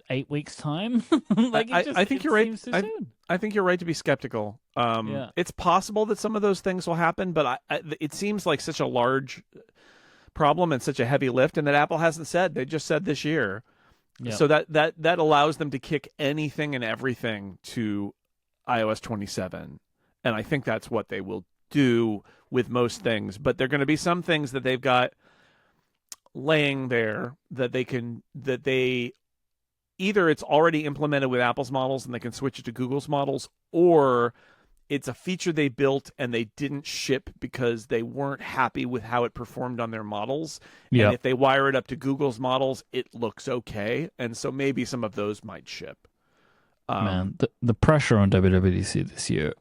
8 weeks time? Like I think it you're right. seems too soon. I think you're right to be skeptical. Yeah. It's possible that some of those things will happen, but it seems like such a large problem and such a heavy lift, and that Apple hasn't said. They just said this year. Yeah. So that allows them to kick anything and everything to iOS 27. And I think that's what they will do with most things. But there are going to be some things that they've got laying there that they either it's already implemented with Apple's models and they can switch it to Google's models, or it's a feature they built and they didn't ship because they weren't happy with how it performed on their models. Yeah. And if they wire it up to Google's models, it looks okay. And so maybe some of those might ship. Man, the pressure on WWDC this year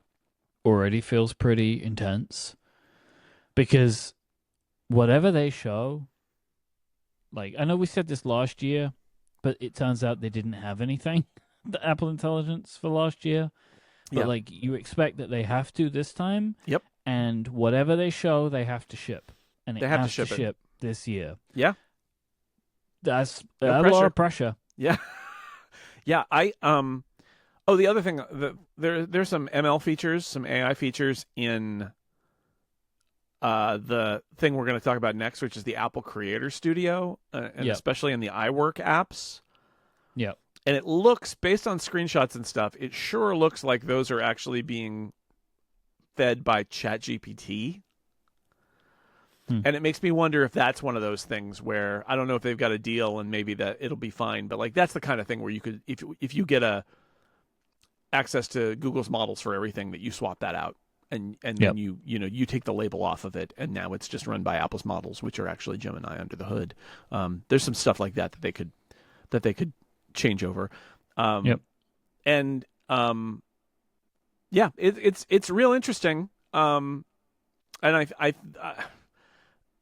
already feels pretty intense because whatever they show, like I know we said this last year, but it turns out they didn't have anything, the Apple Intelligence for last year. But like you expect that they have to this time. Yep. And whatever they show, they have to ship. And it They have to has ship to it. ship this year. Yeah. That's No a lot of pressure. Yeah. Yeah. Oh, the other thing, there's some ML features, some AI features in the thing we're going to talk about next, which is the Apple Creator Studio, and especially in the iWork apps. Yeah. And it looks, based on screenshots and stuff, it sure looks like those are actually being fed by ChatGPT. And it makes me wonder if that's one of those things where I don't know if they've got a deal and maybe that it'll be fine, but like that's the kind of thing where you could, if you get access to Google's models for everything, that you swap that out and then you take the label off of it, and now it's just run by Apple's models, which are actually Gemini under the hood. There's some stuff like that they could change over. And it's real interesting. And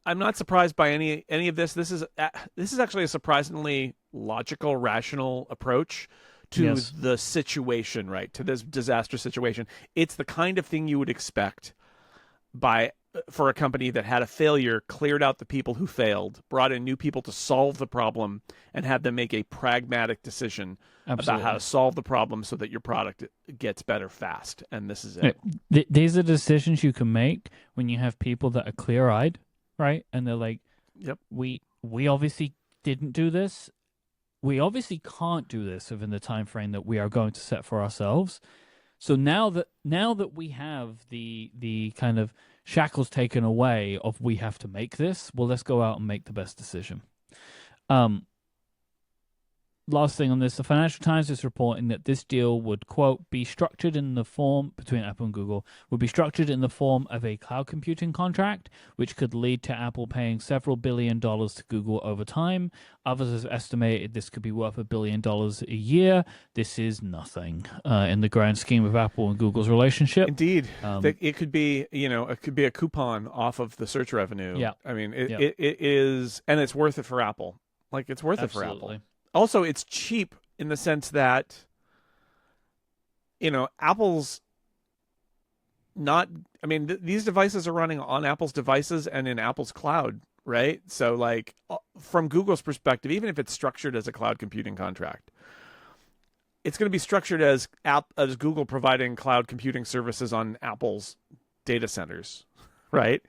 I'm not surprised by any of this. This is actually a surprisingly logical, rational approach to the situation, right? To this disaster situation. It's the kind of thing you would expect for a company that had a failure, cleared out the people who failed, brought in new people to solve the problem, and had them make a pragmatic decision about how to solve the problem so that your product gets better fast. And this is it. These are decisions you can make when you have people that are clear-eyed, right? And they're like, "Yep, we obviously didn't do this. We obviously can't do this within the time frame that we are going to set for ourselves. So now that we have the kind of shackles taken away of we have to make this, well, let's go out and make the best decision." Last thing on this, the Financial Times is reporting that this deal would, quote, be structured in the form, between Apple and Google, would be structured in the form of a cloud computing contract, which could lead to Apple paying several $1 billion to Google over time. Others have estimated this could be worth $1 billion a year. This is nothing in the grand scheme of Apple and Google's relationship. Indeed. It could be, it could be a coupon off of the search revenue. Yeah. I mean, it is, and it's worth it for Apple. Like, it's worth it for Apple. Also, it's cheap in the sense that, Apple's not, I mean, these devices are running on Apple's devices and in Apple's cloud, right? So, like, from Google's perspective, even if it's structured as a cloud computing contract, it's going to be structured as Google providing cloud computing services on Apple's data centers, right?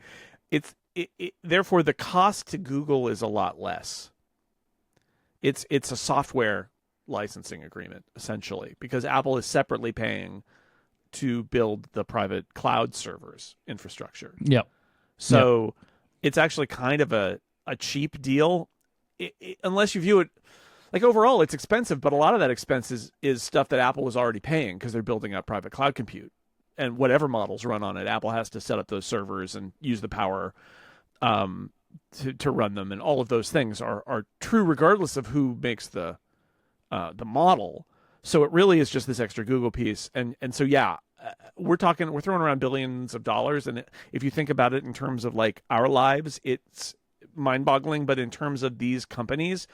Therefore, the cost to Google is a lot less. It's a software licensing agreement, essentially, because Apple is separately paying to build the private cloud servers infrastructure. Yep. So it's actually kind of a cheap deal, unless you view it like overall it's expensive, but a lot of that expense is stuff that Apple was already paying because they're building up private cloud compute. And whatever models run on it, Apple has to set up those servers and use the power to run them, and all of those things are true regardless of who makes the model. So it really is just this extra Google piece, and so yeah, we're throwing around billions of dollars, and if you think about it in terms of like our lives, it's mind-boggling. But in terms of these companies,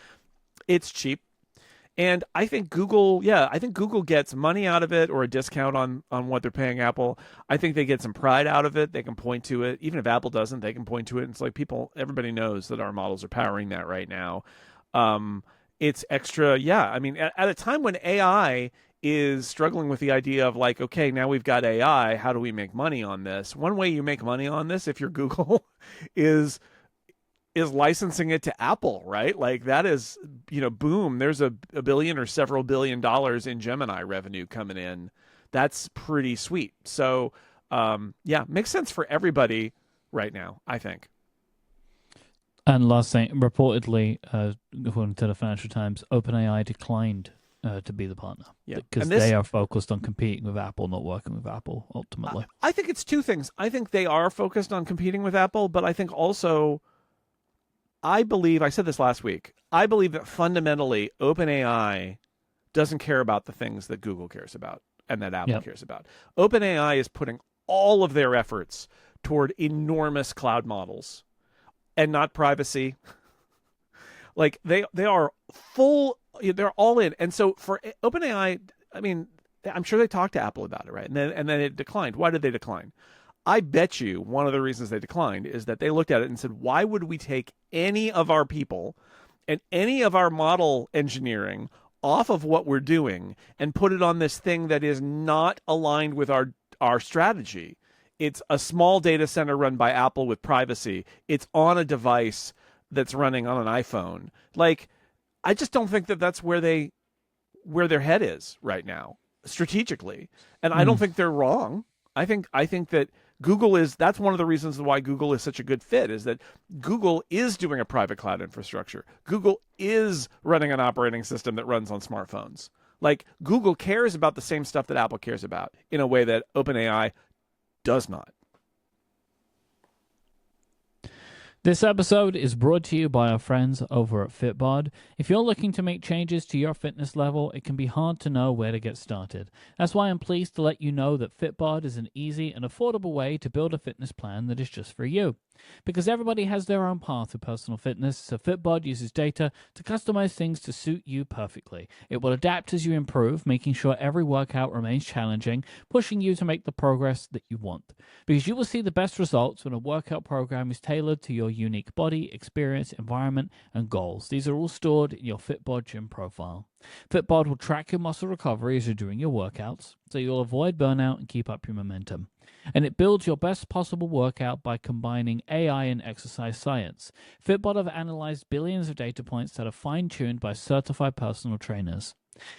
it's cheap. And I think Google gets money out of it, or a discount on what they're paying Apple. I think they get some pride out of it. They can point to it. Even if Apple doesn't, they can point to it. And it's like everybody knows that our models are powering that right now. It's extra. Yeah. I mean, at a time when AI is struggling with the idea of like, okay, now we've got AI, how do we make money on this? One way you make money on this, if you're Google, is licensing it to Apple, right? Like that is, boom, there's a billion or several $billion in Gemini revenue coming in. That's pretty sweet. So, yeah, makes sense for everybody right now, I think. And last thing, reportedly, according to the Financial Times, OpenAI declined to be the partner. Yeah, because they are focused on competing with Apple, not working with Apple, ultimately. I think it's two things. I think they are focused on competing with Apple, but I think also, I said this last week, I believe that fundamentally OpenAI doesn't care about the things that Google cares about and that Apple cares about. OpenAI is putting all of their efforts toward enormous cloud models and not privacy. Like they are they're all in. And so for OpenAI, I mean, I'm sure they talked to Apple about it, right? And then it declined. Why did they decline? I bet you one of the reasons they declined is that they looked at it and said, why would we take any of our people and any of our model engineering off of what we're doing and put it on this thing that is not aligned with our strategy? It's a small data center run by Apple with privacy. It's on a device that's running on an iPhone. Like, I just don't think that that's where their head is right now strategically. And I don't think they're wrong. I think that that's one of the reasons why Google is such a good fit, is that Google is doing a private cloud infrastructure. Google is running an operating system that runs on smartphones. Like, Google cares about the same stuff that Apple cares about in a way that OpenAI does not. This episode is brought to you by our friends over at Fitbod. If you're looking to make changes to your fitness level, it can be hard to know where to get started. That's why I'm pleased to let you know that Fitbod is an easy and affordable way to build a fitness plan that is just for you. Because everybody has their own path to personal fitness, so Fitbod uses data to customize things to suit you perfectly. It will adapt as you improve, making sure every workout remains challenging, pushing you to make the progress that you want. Because you will see the best results when a workout program is tailored to your unique body, experience, environment, and goals. These are all stored in your Fitbod gym profile. Fitbod will track your muscle recovery as you're doing your workouts, so you'll avoid burnout and keep up your momentum. And it builds your best possible workout by combining AI and exercise science. Fitbod have analyzed billions of data points that are fine-tuned by certified personal trainers.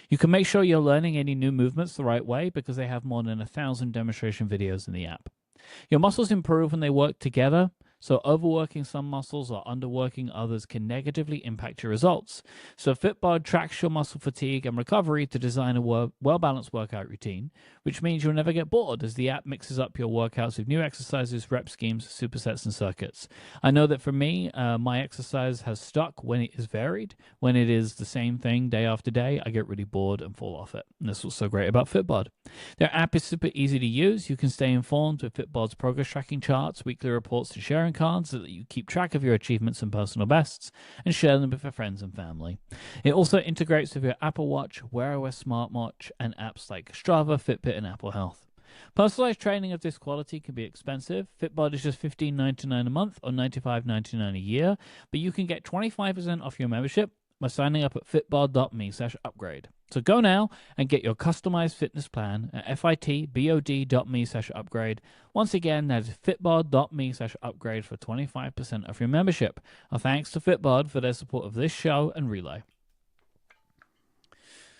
You can make sure you're learning any new movements the right way because they have more than 1,000 demonstration videos in the app. Your muscles improve when they work together, so overworking some muscles or underworking others can negatively impact your results. So Fitbod tracks your muscle fatigue and recovery to design a well-balanced workout routine, which means you'll never get bored as the app mixes up your workouts with new exercises, rep schemes, supersets, and circuits. I know that for me, my exercise has stuck when it is varied. When it is the same thing day after day, I get really bored and fall off it. And that's what's so great about Fitbod. Their app is super easy to use. You can stay informed with Fitbod's progress tracking charts, weekly reports, and sharing cards so that you keep track of your achievements and personal bests and share them with your friends and family. It also integrates with your Apple Watch, Wear OS smartwatch, and apps like Strava, Fitbit, and Apple Health. Personalized training of this quality can be expensive. Fitbod is just $15.99 a month or $95.99 a year, but you can get 25% off your membership by signing up at fitbod.me/upgrade. So go now and get your customized fitness plan at fitbod.me/upgrade. Once again, that is fitbod.me/upgrade for 25% off your membership. Our thanks to Fitbod for their support of this show and Relay.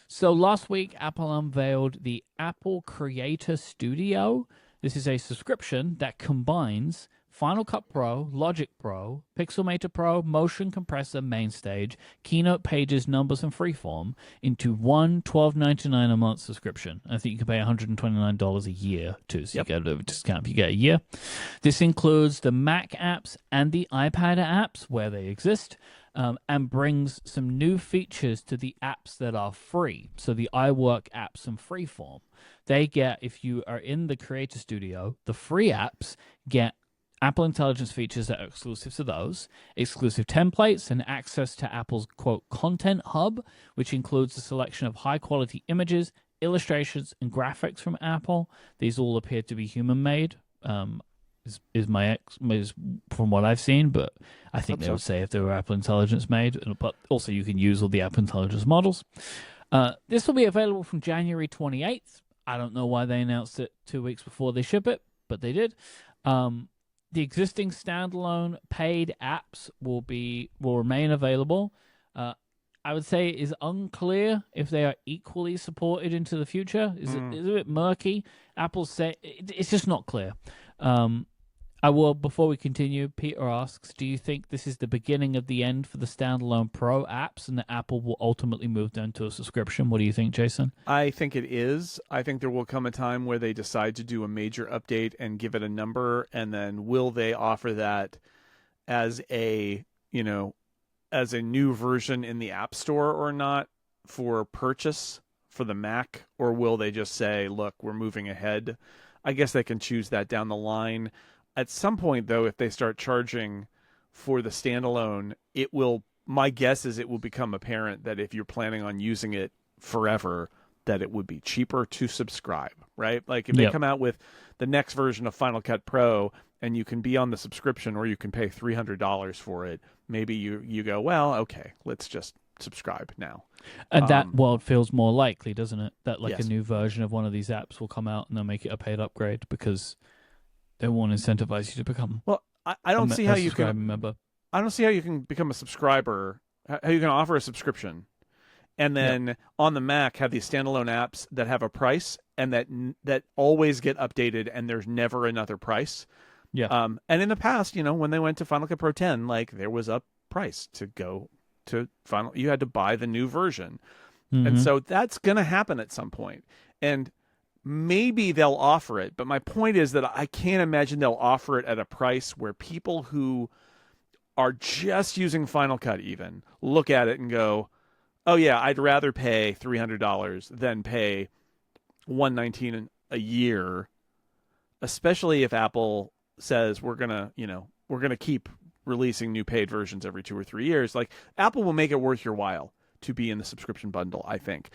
So last week, Apple unveiled the Apple Creator Studio. This is a subscription that combines Final Cut Pro, Logic Pro, Pixelmator Pro, Motion Compressor, Mainstage, Keynote Pages, Numbers, and Freeform into one $12.99 a month subscription. I think you can pay $129 a year too, so you get a discount if you get a year. This includes the Mac apps and the iPad apps where they exist. And brings some new features to the apps that are free. So the iWork apps and Freeform. They get, if you are in the Creator Studio, the free apps get Apple Intelligence features that are exclusive to those, exclusive templates, and access to Apple's, quote, Content Hub, which includes a selection of high-quality images, illustrations, and graphics from Apple. These all appear to be human-made. Is from what I've seen, but I think they would say if they were Apple Intelligence made, but also you can use all the Apple Intelligence models. This will be available from January 28th. I don't know why they announced it 2 weeks before they ship it, but they did. The existing standalone paid apps will remain available. I would say it is unclear if they are equally supported into the future. Is it a bit murky? Apple say it's just not clear. Before we continue, Peter asks, do you think this is the beginning of the end for the standalone Pro apps and that Apple will ultimately move down to a subscription? What do you think, Jason? I think it is. I think there will come a time where they decide to do a major update and give it a number, and then will they offer that as a new version in the App Store or not for purchase for the Mac, or will they just say, look, we're moving ahead? I guess they can choose that down the line. At some point, though, if they start charging for the standalone, my guess is it will become apparent that if you're planning on using it forever, that it would be cheaper to subscribe, right? Like if they come out with the next version of Final Cut Pro and you can be on the subscription or you can pay $300 for it, maybe you go, well, okay, let's just subscribe now. And that world feels more likely, doesn't it? That a new version of one of these apps will come out and they'll make it a paid upgrade because they won't incentivize you to become. Well, I don't see how you can. Member. I don't see how you can become a subscriber. How you can offer a subscription, and then on the Mac have these standalone apps that have a price and that always get updated, and there's never another price. Yeah. And in the past, when they went to Final Cut Pro 10, like there was a price to go to Final. You had to buy the new version, and so that's going to happen at some point. And maybe they'll offer it, but my point is that I can't imagine they'll offer it at a price where people who are just using Final Cut even look at it and go, oh yeah, I'd rather pay $300 than pay $119 a year, especially if Apple says we're going to keep releasing new paid versions every 2 or 3 years. Like Apple will make it worth your while to be in the subscription bundle, I think.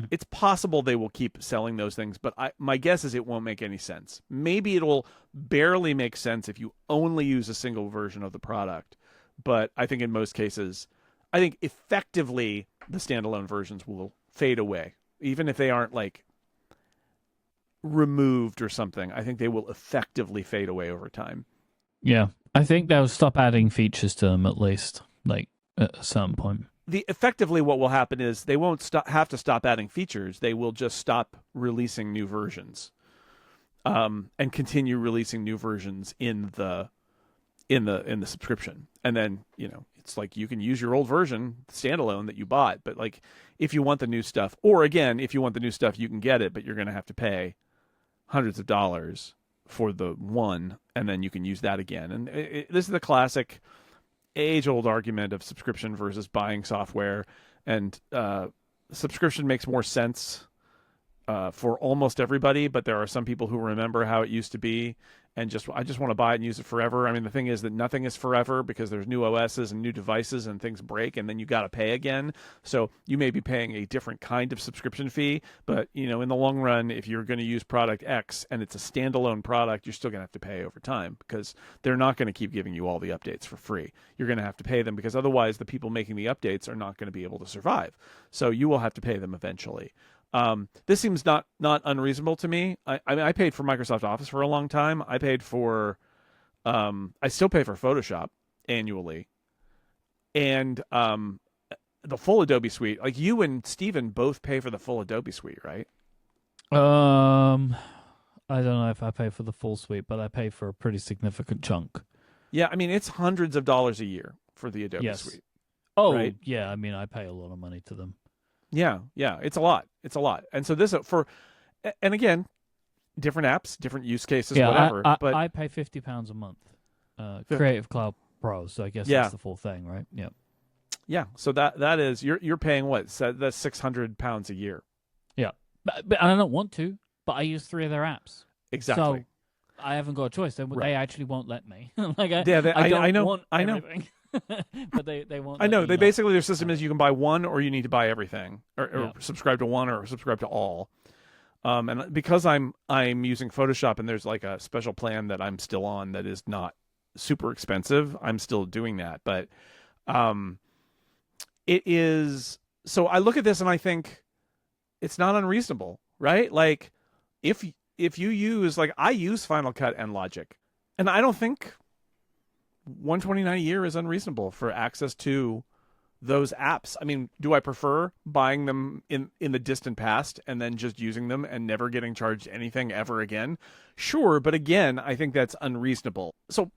It's possible they will keep selling those things, but my guess is it won't make any sense. Maybe it will barely make sense if you only use a single version of the product, but I think in most cases, I think effectively the standalone versions will fade away. Even if they aren't like removed or something, I think they will effectively fade away over time. Yeah, I think they'll stop adding features to them at least, like at a certain point. Effectively what will happen is they won't have to stop adding features. They will just stop releasing new versions, and continue releasing new versions in the subscription. And then it's like you can use your old version standalone that you bought, but like if you want the new stuff, or again if you want the new stuff, you can get it, but you're going to have to pay hundreds of dollars for the one, and then you can use that again. And this is the classic age-old argument of subscription versus buying software, and subscription makes more sense for almost everybody, but there are some people who remember how it used to be and I just want to buy it and use it forever. I mean, the thing is that nothing is forever because there's new OSs and new devices and things break, and then you got to pay again. So you may be paying a different kind of subscription fee, but in the long run, if you're going to use product X and it's a standalone product, you're still going to have to pay over time because they're not going to keep giving you all the updates for free. You're going to have to pay them because otherwise the people making the updates are not going to be able to survive. So you will have to pay them eventually. This seems not unreasonable to me. I mean, I paid for Microsoft Office for a long time. I paid for, I still pay for Photoshop annually, and the full Adobe Suite. Like you and Steven both pay for the full Adobe Suite, right? I don't know if I pay for the full suite, but I pay for a pretty significant chunk. Yeah, I mean, it's hundreds of dollars a year for the Adobe Yes. suite. Oh, right? yeah. I mean, I pay a lot of money to them. Yeah, it's a lot. It's a lot. And so and again, different apps, different use cases, Yeah, whatever. But I pay £50 a month. Creative Cloud Pro, so I guess that's the full thing, right? Yeah. Yeah, so that is you're paying what? So that's £600 a year. Yeah, but I don't want to. But I use 3 of their apps. Exactly. So I haven't got a choice. They actually won't let me. Like I know. want everything. But they won't. I know. Let me Basically their system is you can buy one or you need to buy everything, or subscribe to one or subscribe to all. And because I'm using Photoshop and there's like a special plan that I'm still on that is not super expensive, I'm still doing that. But it is. So I look at this and I think it's not unreasonable, right? Like if you use, like, I use Final Cut and Logic, and I don't think $129 a year is unreasonable for access to those apps. I mean, do I prefer buying them in the distant past and then just using them and never getting charged anything ever again? Sure, but again, I think that's unreasonable. So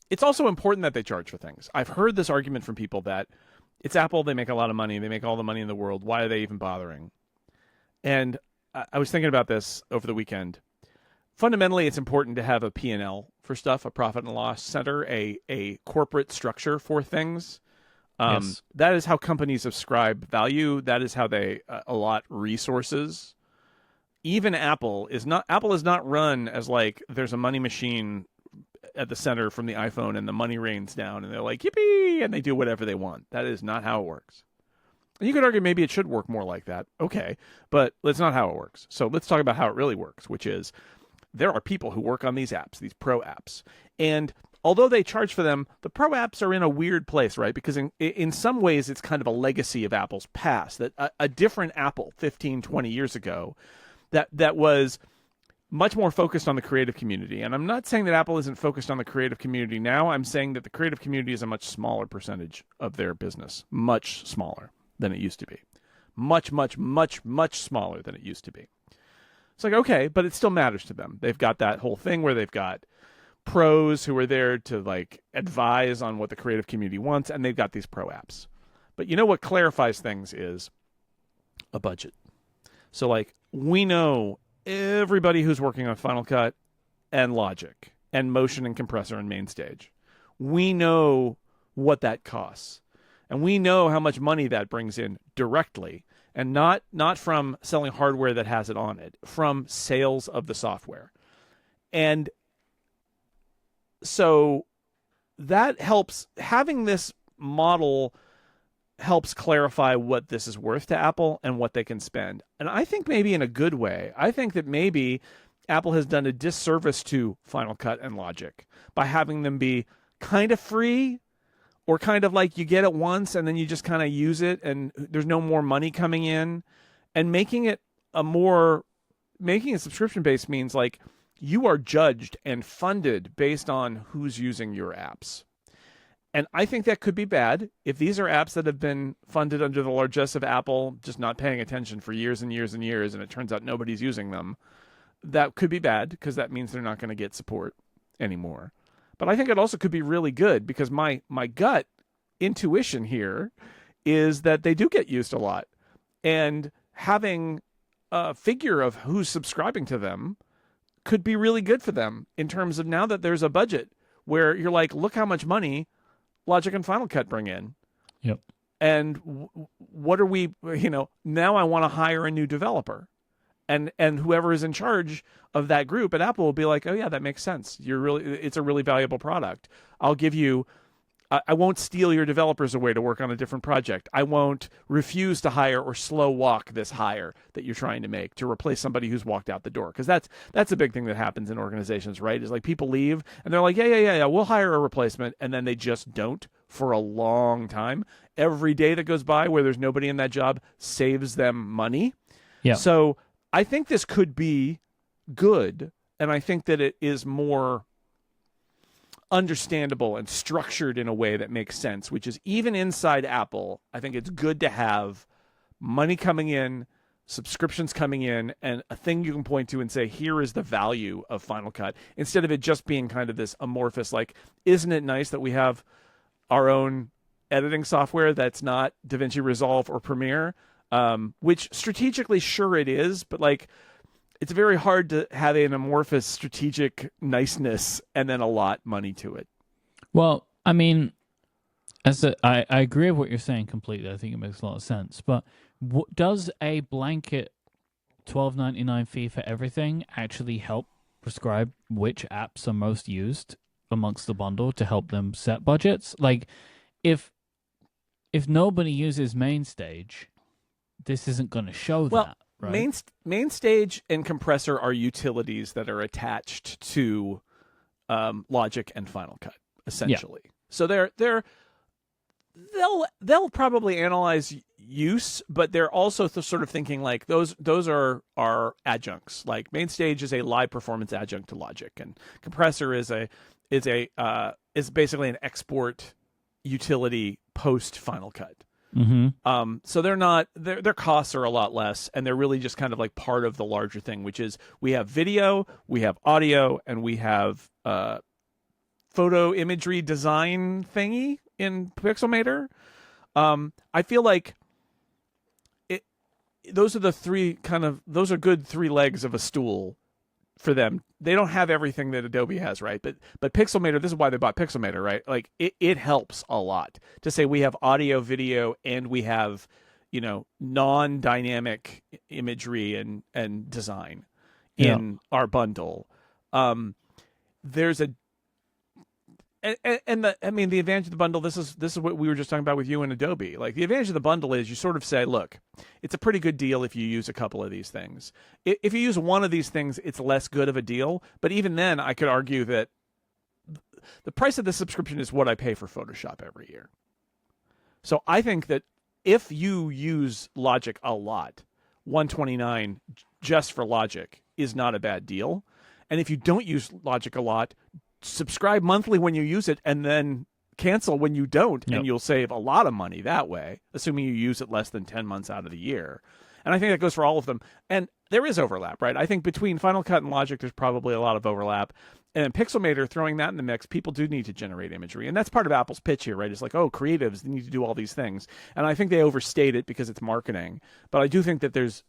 it's also important that they charge for things. I've heard this argument from people that it's Apple, they make a lot of money, they make all the money in the world, why are they even bothering? And I was thinking about this over the weekend. Fundamentally, it's important to have a P&L for stuff, a profit and loss center, a corporate structure for things. Yes. That is how companies ascribe value. That is how they allot resources. Even Apple is not run as like there's a money machine at the center from the iPhone and the money rains down and they're like, yippee, and they do whatever they want. That is not how it works. And you could argue maybe it should work more like that. Okay, but that's not how it works. So let's talk about how it really works, which is there are people who work on these apps, these pro apps. And although they charge for them, the pro apps are in a weird place, right? Because in some ways, it's kind of a legacy of Apple's past, that a different Apple 15, 20 years ago that was much more focused on the creative community. And I'm not saying that Apple isn't focused on the creative community now. I'm saying that the creative community is a much smaller percentage of their business, much smaller than it used to be. Much, much, much, much smaller than it used to be. It's like, okay, but it still matters to them. They've got that whole thing where they've got pros who are there to like advise on what the creative community wants, and they've got these pro apps. But you know what clarifies things is a budget. So like we know everybody who's working on Final Cut and Logic and Motion and Compressor and Mainstage. We know what that costs. And we know how much money that brings in directly, and not from selling hardware that has it on it, from sales of the software. And so that helps, having this model helps clarify what this is worth to Apple and what they can spend. And I think maybe in a good way, I think that maybe Apple has done a disservice to Final Cut and Logic by having them be kind of free, or kind of like you get it once and then you just kind of use it and there's no more money coming in, and making it subscription based means like you are judged and funded based on who's using your apps. And I think that could be bad if these are apps that have been funded under the largesse of Apple, just not paying attention for years and years and years, and it turns out nobody's using them. That could be bad because that means they're not going to get support anymore. But I think it also could be really good because my gut intuition here is that they do get used a lot. And having a figure of who's subscribing to them could be really good for them in terms of now that there's a budget where you're like, look how much money Logic and Final Cut bring in. Yep. And what are we, now I want to hire a new developer. And whoever is in charge of that group at Apple will be like, oh yeah, that makes sense. It's a really valuable product. I'll give you, I won't steal your developers away to work on a different project. I won't refuse to hire or slow walk this hire that you're trying to make to replace somebody who's walked out the door. Because that's a big thing that happens in organizations, right? Is like people leave and they're like, yeah, we'll hire a replacement. And then they just don't for a long time. Every day that goes by where there's nobody in that job saves them money. Yeah. So I think this could be good, and I think that it is more understandable and structured in a way that makes sense, which is even inside Apple, I think it's good to have money coming in subscriptions coming in, and a thing you can point to and say, here is the value of Final Cut, instead of it just being kind of this amorphous, like, isn't it nice that we have our own editing software that's not DaVinci Resolve or Premiere, which strategically, sure it is, but like, it's very hard to have an amorphous strategic niceness and then allot money to it. Well, I mean, I agree with what you're saying completely. I think it makes a lot of sense. But does a blanket $12.99 fee for everything actually help prescribe which apps are most used amongst the bundle to help them set budgets? Like, if nobody uses MainStage, this isn't going to show that, right? MainStage and Compressor are utilities that are attached to Logic and Final Cut, essentially. Yeah. So they'll probably analyze use, but they're also sort of thinking like those are adjuncts. Like MainStage is a live performance adjunct to Logic, and Compressor is basically an export utility post Final Cut. Mm-hmm. So their costs are a lot less, and they're really just kind of like part of the larger thing, which is we have video, we have audio, and we have photo imagery design thingy in Pixelmator. I feel like those are good three legs of a stool for them. They don't have everything that Adobe has, right? But Pixelmator, this is why they bought Pixelmator, right? Like it helps a lot to say we have audio, video, and we have, non-dynamic imagery and design in our bundle. There's the advantage of the bundle, this is what we were just talking about with you and Adobe. Like, the advantage of the bundle is you sort of say, look, it's a pretty good deal if you use a couple of these things. If you use one of these things, it's less good of a deal. But even then, I could argue that the price of the subscription is what I pay for Photoshop every year. So I think that if you use Logic a lot, $129 just for Logic is not a bad deal. And if you don't use Logic a lot, subscribe monthly when you use it and then cancel when you don't, and you'll save a lot of money that way, assuming you use it less than 10 months out of the year. And I think that goes for all of them. And there is overlap, right? I think between Final Cut and Logic, there's probably a lot of overlap. And Pixelmator, throwing that in the mix, people do need to generate imagery. And that's part of Apple's pitch here, right? It's like, oh, creatives, they need to do all these things. And I think they overstate it because it's marketing. But I do think that there's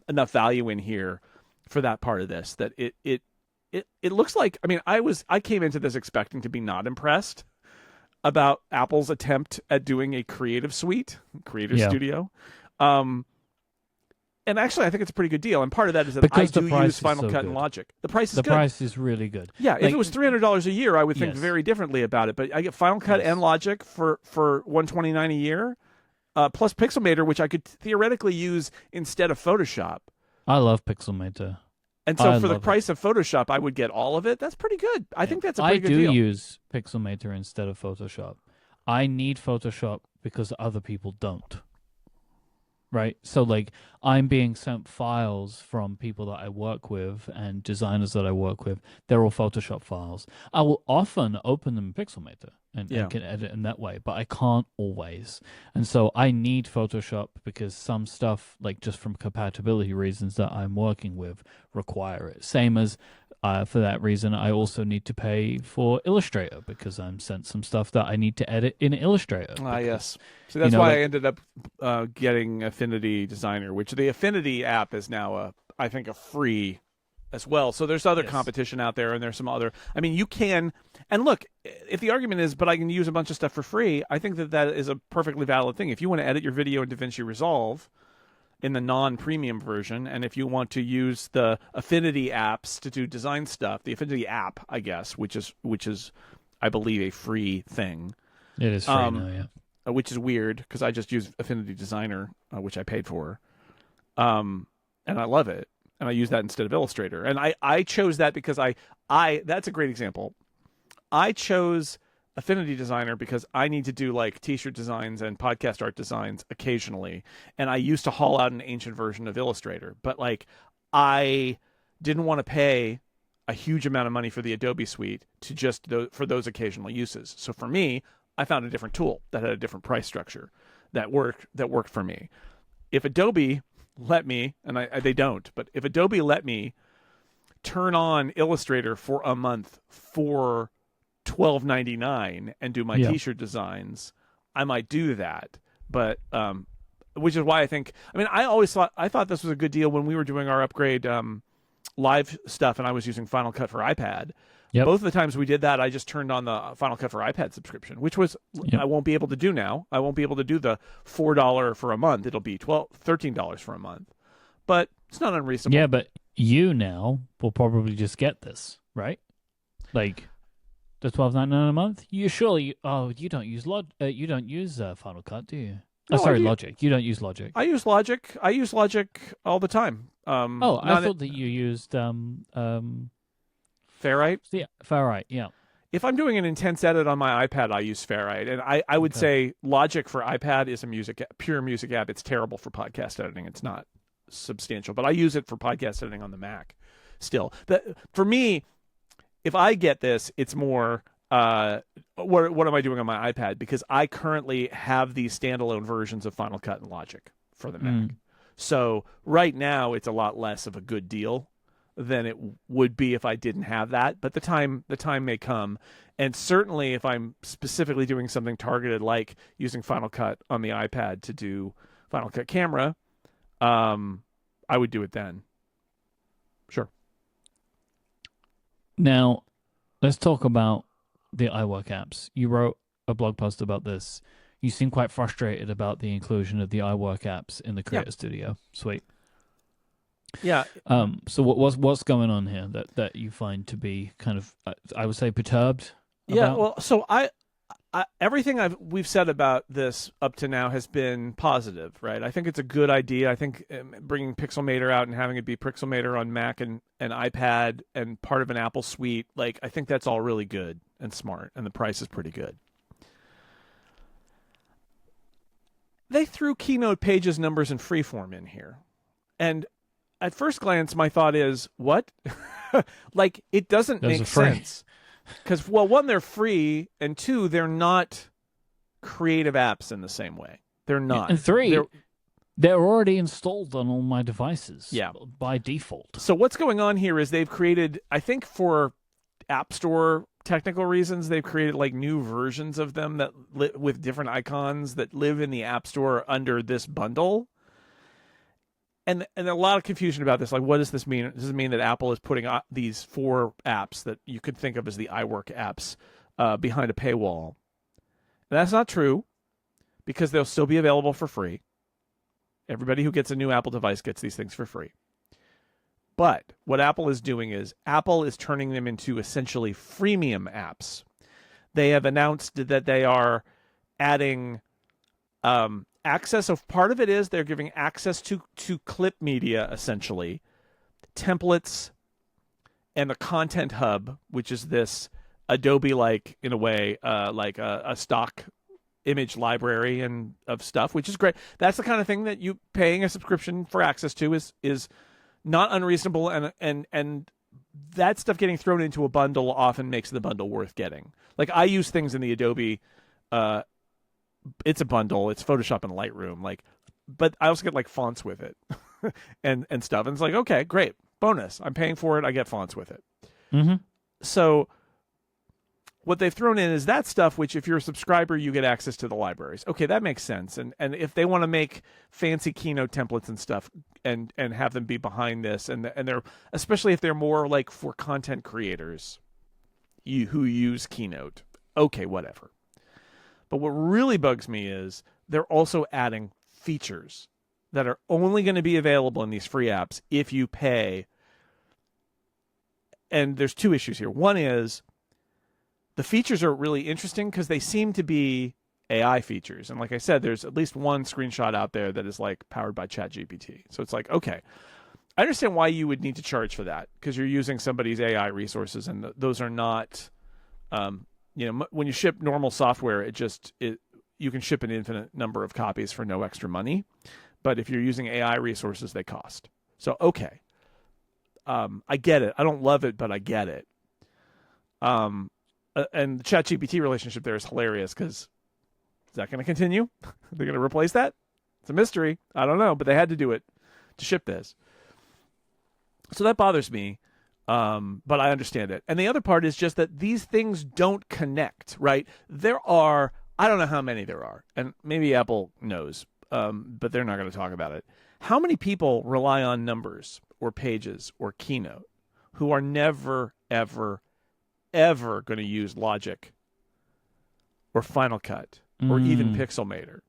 enough value in here for that part of this, that it looks like, I mean, I came into this expecting to be not impressed about Apple's attempt at doing a creative suite, creator studio. And actually, I think it's a pretty good deal. And part of that is that I do use Final Cut and Logic. The price is good. The price is really good. Yeah, if it was $300 a year, I would think very differently about it. But I get Final Cut and Logic for $129 a year, plus Pixelmator, which I could theoretically use instead of Photoshop. I love Pixelmator. And so for the price of Photoshop, I would get all of it. That's pretty good. I think that's a pretty good deal. I do use Pixelmator instead of Photoshop. I need Photoshop because other people don't. Right? So, like, I'm being sent files from people that I work with and designers that I work with. They're all Photoshop files. I will often open them in Pixelmator and can edit in that way, but I can't always. And so I need Photoshop because some stuff, like just from compatibility reasons that I'm working with, require it. Same as, for that reason, I also need to pay for Illustrator because I'm sent some stuff that I need to edit in Illustrator. Yes. So that's why I ended up getting Affinity Designer, which the Affinity app is now, I think, a free as well. So there's other competition out there, and there's some other. I mean, you can, and look, if the argument is, but I can use a bunch of stuff for free, I think that is a perfectly valid thing. If you want to edit your video in DaVinci Resolve in the non-premium version, and if you want to use the Affinity apps to do design stuff, the Affinity app, I guess, which is, I believe, a free thing. It is free now, yeah. Which is weird because I just use Affinity Designer, which I paid for, and I love it, and I use that instead of Illustrator. And I chose that because that's a great example. I chose Affinity Designer because I need to do like t-shirt designs and podcast art designs occasionally, and I used to haul out an ancient version of Illustrator, but like I didn't want to pay a huge amount of money for the Adobe suite to just for those occasional uses. So for me, I found a different tool that had a different price structure that worked for me. If Adobe let me, and they don't, but if Adobe let me turn on Illustrator for a month for $12.99 and do my t-shirt designs, I might do that. But which is why I think, I mean, I thought this was a good deal when we were doing our upgrade live stuff and I was using Final Cut for iPad. Yep. Both of the times we did that, I just turned on the Final Cut for iPad subscription, which was I won't be able to do now. I won't be able to do the $4 for a month. It'll be $13 for a month. But it's not unreasonable. Yeah, but you now will probably just get this, right? Like the $12.99 a month. You surely you don't use Final Cut, do you? No, sorry, Logic. You don't use Logic. I use Logic. I use Logic all the time. I thought that you used Ferrite? Yeah, Ferrite, yeah. If I'm doing an intense edit on my iPad, I use Ferrite. And I would say Logic for iPad is a pure music app. It's terrible for podcast editing. It's not substantial. But I use it for podcast editing on the Mac still. For me, if I get this, it's more what am I doing on my iPad? Because I currently have these standalone versions of Final Cut and Logic for the Mac. So right now, it's a lot less of a good deal than it would be if I didn't have that. But the time may come. And certainly if I'm specifically doing something targeted like using Final Cut on the iPad to do Final Cut Camera, I would do it then. Sure. Now, let's talk about the iWork apps. You wrote a blog post about this. You seem quite frustrated about the inclusion of the iWork apps in the Creator Studio. Sweet. Yeah. So what's going on here that you find to be kind of, I would say, perturbed about? Yeah. Well, so I everything we've said about this up to now has been positive, right? I think it's a good idea. I think bringing Pixelmator out and having it be Pixelmator on Mac and iPad and part of an Apple suite, like I think that's all really good and smart, and the price is pretty good. They threw Keynote Pages, numbers, and freeform in here, and at first glance, my thought is, what? Like, it doesn't make sense. Because, well, one, they're free, and two, they're not creative apps in the same way. They're not. And three, they're already installed on all my devices by default. So what's going on here is they've created, I think for App Store technical reasons, they've created like new versions of them that with different icons that live in the App Store under this bundle. And a lot of confusion about this. Like, what does this mean? Does it mean that Apple is putting these 4 apps that you could think of as the iWork apps behind a paywall? And that's not true, because they'll still be available for free. Everybody who gets a new Apple device gets these things for free. But what Apple is doing is Apple is turning them into essentially freemium apps. They have announced that they are adding access. Of part of it is they're giving access to clip media, essentially, templates, and the Content Hub, which is this Adobe-like, in a way, like a stock image library and of stuff, which is great. That's the kind of thing that you paying a subscription for access to is not unreasonable, and that stuff getting thrown into a bundle often makes the bundle worth getting. Like, I use things in the Adobe. It's a bundle. It's Photoshop and Lightroom. Like, but I also get like fonts with it, and stuff. And it's like, okay, great, bonus. I'm paying for it. I get fonts with it. Mm-hmm. So what they've thrown in is that stuff, which if you're a subscriber, you get access to the libraries. Okay, that makes sense. And if they want to make fancy Keynote templates and stuff and have them be behind this, and they're, especially if they're more like for content creators who use Keynote, okay, whatever. But what really bugs me is they're also adding features that are only going to be available in these free apps if you pay. And there's 2 issues here. One is the features are really interesting because they seem to be AI features. And like I said, there's at least one screenshot out there that is like powered by ChatGPT. So it's like, okay, I understand why you would need to charge for that because you're using somebody's AI resources, and those are not, when you ship normal software, you can ship an infinite number of copies for no extra money. But if you're using AI resources, they cost. So, okay. I get it. I don't love it, but I get it. And the ChatGPT relationship there is hilarious because is that going to continue? They're going to replace that? It's a mystery. I don't know, but they had to do it to ship this. So that bothers me, but I understand it. And the other part is just that these things don't connect, right? There are, I don't know how many there are, and maybe Apple knows, but they're not going to talk about it. How many people rely on Numbers or Pages or Keynote who are never, ever, ever going to use Logic or Final Cut or even Pixelmator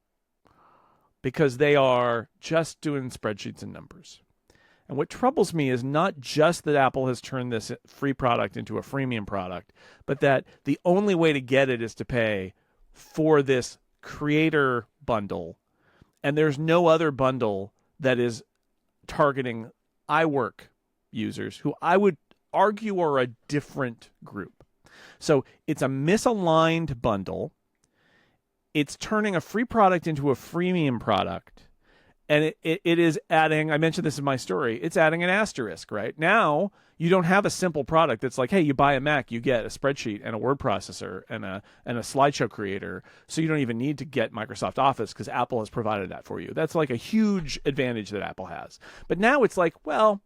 because they are just doing spreadsheets and numbers? And what troubles me is not just that Apple has turned this free product into a freemium product, but that the only way to get it is to pay for this creator bundle. And there's no other bundle that is targeting iWork users, who I would argue are a different group. So it's a misaligned bundle. It's turning a free product into a freemium product. And it is adding, I mentioned this in my story, it's adding an asterisk, right? Now, you don't have a simple product that's like, hey, you buy a Mac, you get a spreadsheet and a word processor and a slideshow creator, so you don't even need to get Microsoft Office because Apple has provided that for you. That's like a huge advantage that Apple has. But now it's like, well,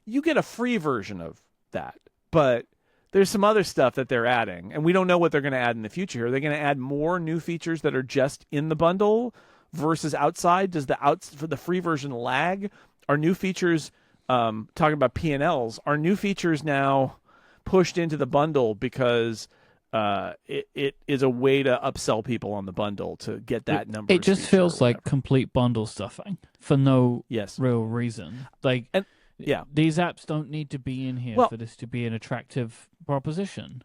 you get a free version of that, but there's some other stuff that they're adding, and we don't know what they're going to add in the future. Are they going to add more new features that are just in the bundle versus outside? Does for the free version lag? Are new features, talking about P&Ls, are new features now pushed into the bundle because it is a way to upsell people on the bundle to get that number? It just feels like complete bundle stuffing for no real reason. Like, these apps don't need to be in here for this to be an attractive proposition.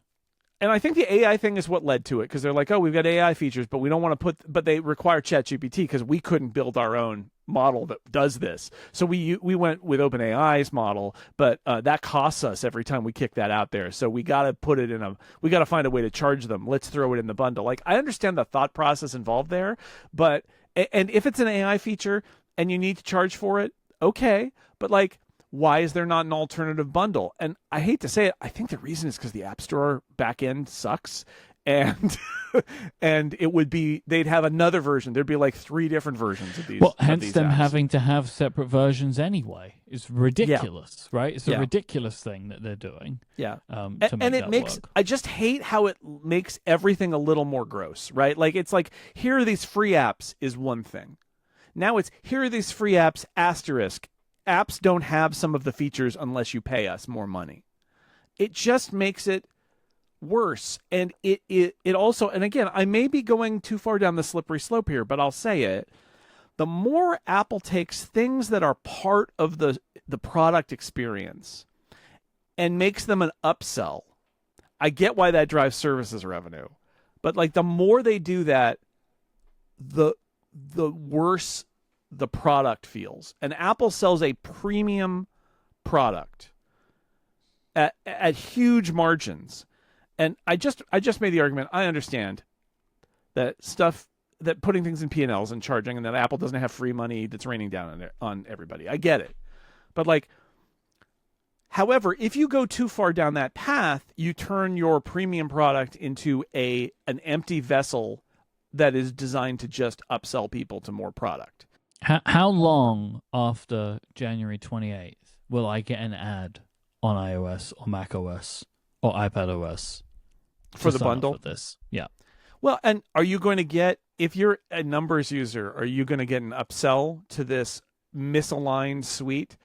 And I think the AI thing is what led to it, because they're like, oh, we've got AI features, but we don't want to but they require ChatGPT because we couldn't build our own model that does this. So we went with OpenAI's model, but that costs us every time we kick that out there. So we got to put it we got to find a way to charge them. Let's throw it in the bundle. Like, I understand the thought process involved there, but, and if it's an AI feature and you need to charge for it, okay. But like, why is there not an alternative bundle? And I hate to say it, I think the reason is because the App Store backend sucks, and and they'd have another version. There'd be like 3 different versions of these. Well, hence these them apps having to have separate versions anyway. It's ridiculous, right? It's a ridiculous thing that they're doing. Yeah, and it makes work. I just hate how it makes everything a little more gross, right? Like, it's like, here are these free apps is one thing. Now it's, here are these free apps asterisk. Apps don't have some of the features unless you pay us more money. It just makes it worse. And it also, and again, I may be going too far down the slippery slope here, but I'll say it. The more Apple takes things that are part of the product experience and makes them an upsell, I get why that drives services revenue. But like, the more they do that, the worse the product feels. And Apple sells a premium product at huge margins. And I just made the argument, I understand that putting things in P&Ls and charging, and that Apple doesn't have free money that's raining down on everybody. I get it. But like, however, if you go too far down that path, you turn your premium product into an empty vessel that is designed to just upsell people to more product. How long after January 28th will I get an ad on iOS or macOS or iPadOS for the bundle? For this? Yeah. Well, and are you going to get, if you're a Numbers user, are you going to get an upsell to this misaligned suite?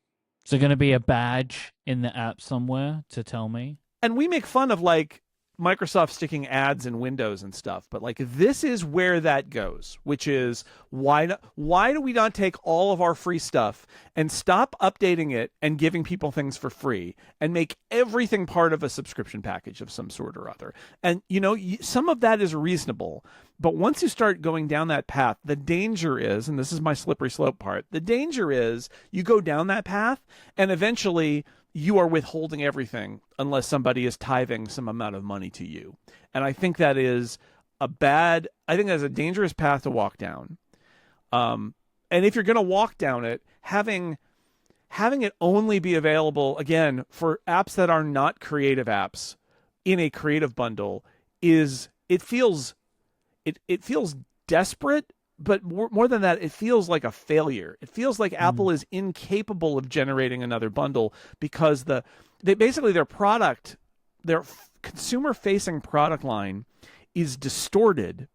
Is there going to be a badge in the app somewhere to tell me? And we make fun of like Microsoft sticking ads in Windows and stuff, but like, this is where that goes, which is why do we not take all of our free stuff and stop updating it and giving people things for free and make everything part of a subscription package of some sort or other? And some of that is reasonable, but once you start going down that path, the danger is, and this is my slippery slope part, the danger is you go down that path and eventually you are withholding everything unless somebody is tithing some amount of money to you. And I think that is that's a dangerous path to walk down. And if you're going to walk down it, having it only be available, again, for apps that are not creative apps in a creative bundle it feels desperate but more than that, it feels like a failure. It feels like Apple is incapable of generating another bundle because their consumer-facing product line is distorted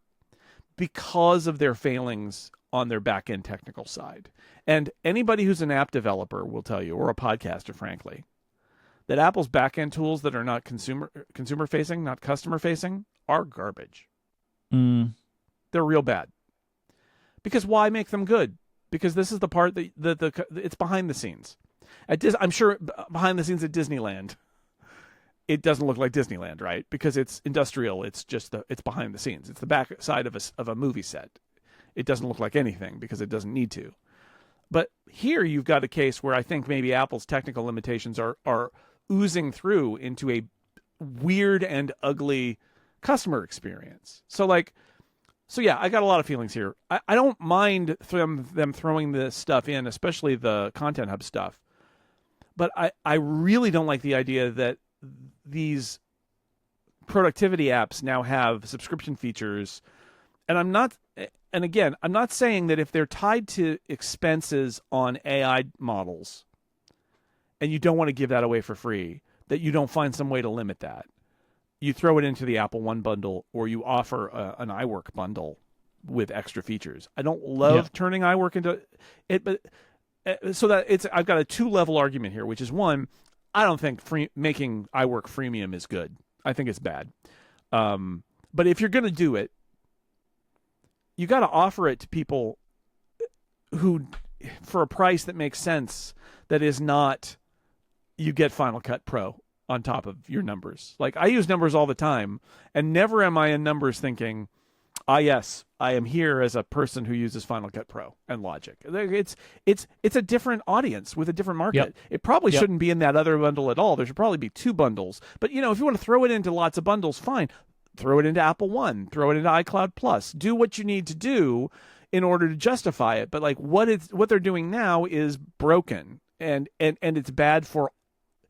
because of their failings on their back-end technical side. And anybody who's an app developer will tell you, or a podcaster, frankly, that Apple's back-end tools that are not consumer-facing, not customer-facing, are garbage. They're real bad. Because why make them good? Because this is the part that it's behind the scenes. I'm sure behind the scenes at Disneyland, it doesn't look like Disneyland, right? Because it's industrial. It's just it's behind the scenes. It's the back side of a movie set. It doesn't look like anything because it doesn't need to. But here you've got a case where I think maybe Apple's technical limitations are oozing through into a weird and ugly customer experience. So yeah, I got a lot of feelings here. I don't mind them throwing this stuff in, especially the Content Hub stuff. But I really don't like the idea that these productivity apps now have subscription features. And I'm not saying that if they're tied to expenses on AI models and you don't want to give that away for free, that you don't find some way to limit that. You throw it into the Apple One bundle, or you offer an iWork bundle with extra features. I don't love turning iWork into it, but so that I've got a 2-level argument here, which is one, I don't think making iWork freemium is good. I think it's bad. But if you're going to do it, you got to offer it to people who, for a price that makes sense, that is not you get Final Cut Pro on top of your Numbers. Like, I use Numbers all the time, and never am I in Numbers thinking, yes, I am here as a person who uses Final Cut Pro and Logic. It's a different audience with a different market. Yep. It probably shouldn't be in that other bundle at all. There should probably be 2 bundles. But, if you want to throw it into lots of bundles, fine. Throw it into Apple One. Throw it into iCloud Plus. Do what you need to do in order to justify it. But what they're doing now is broken, and it's bad for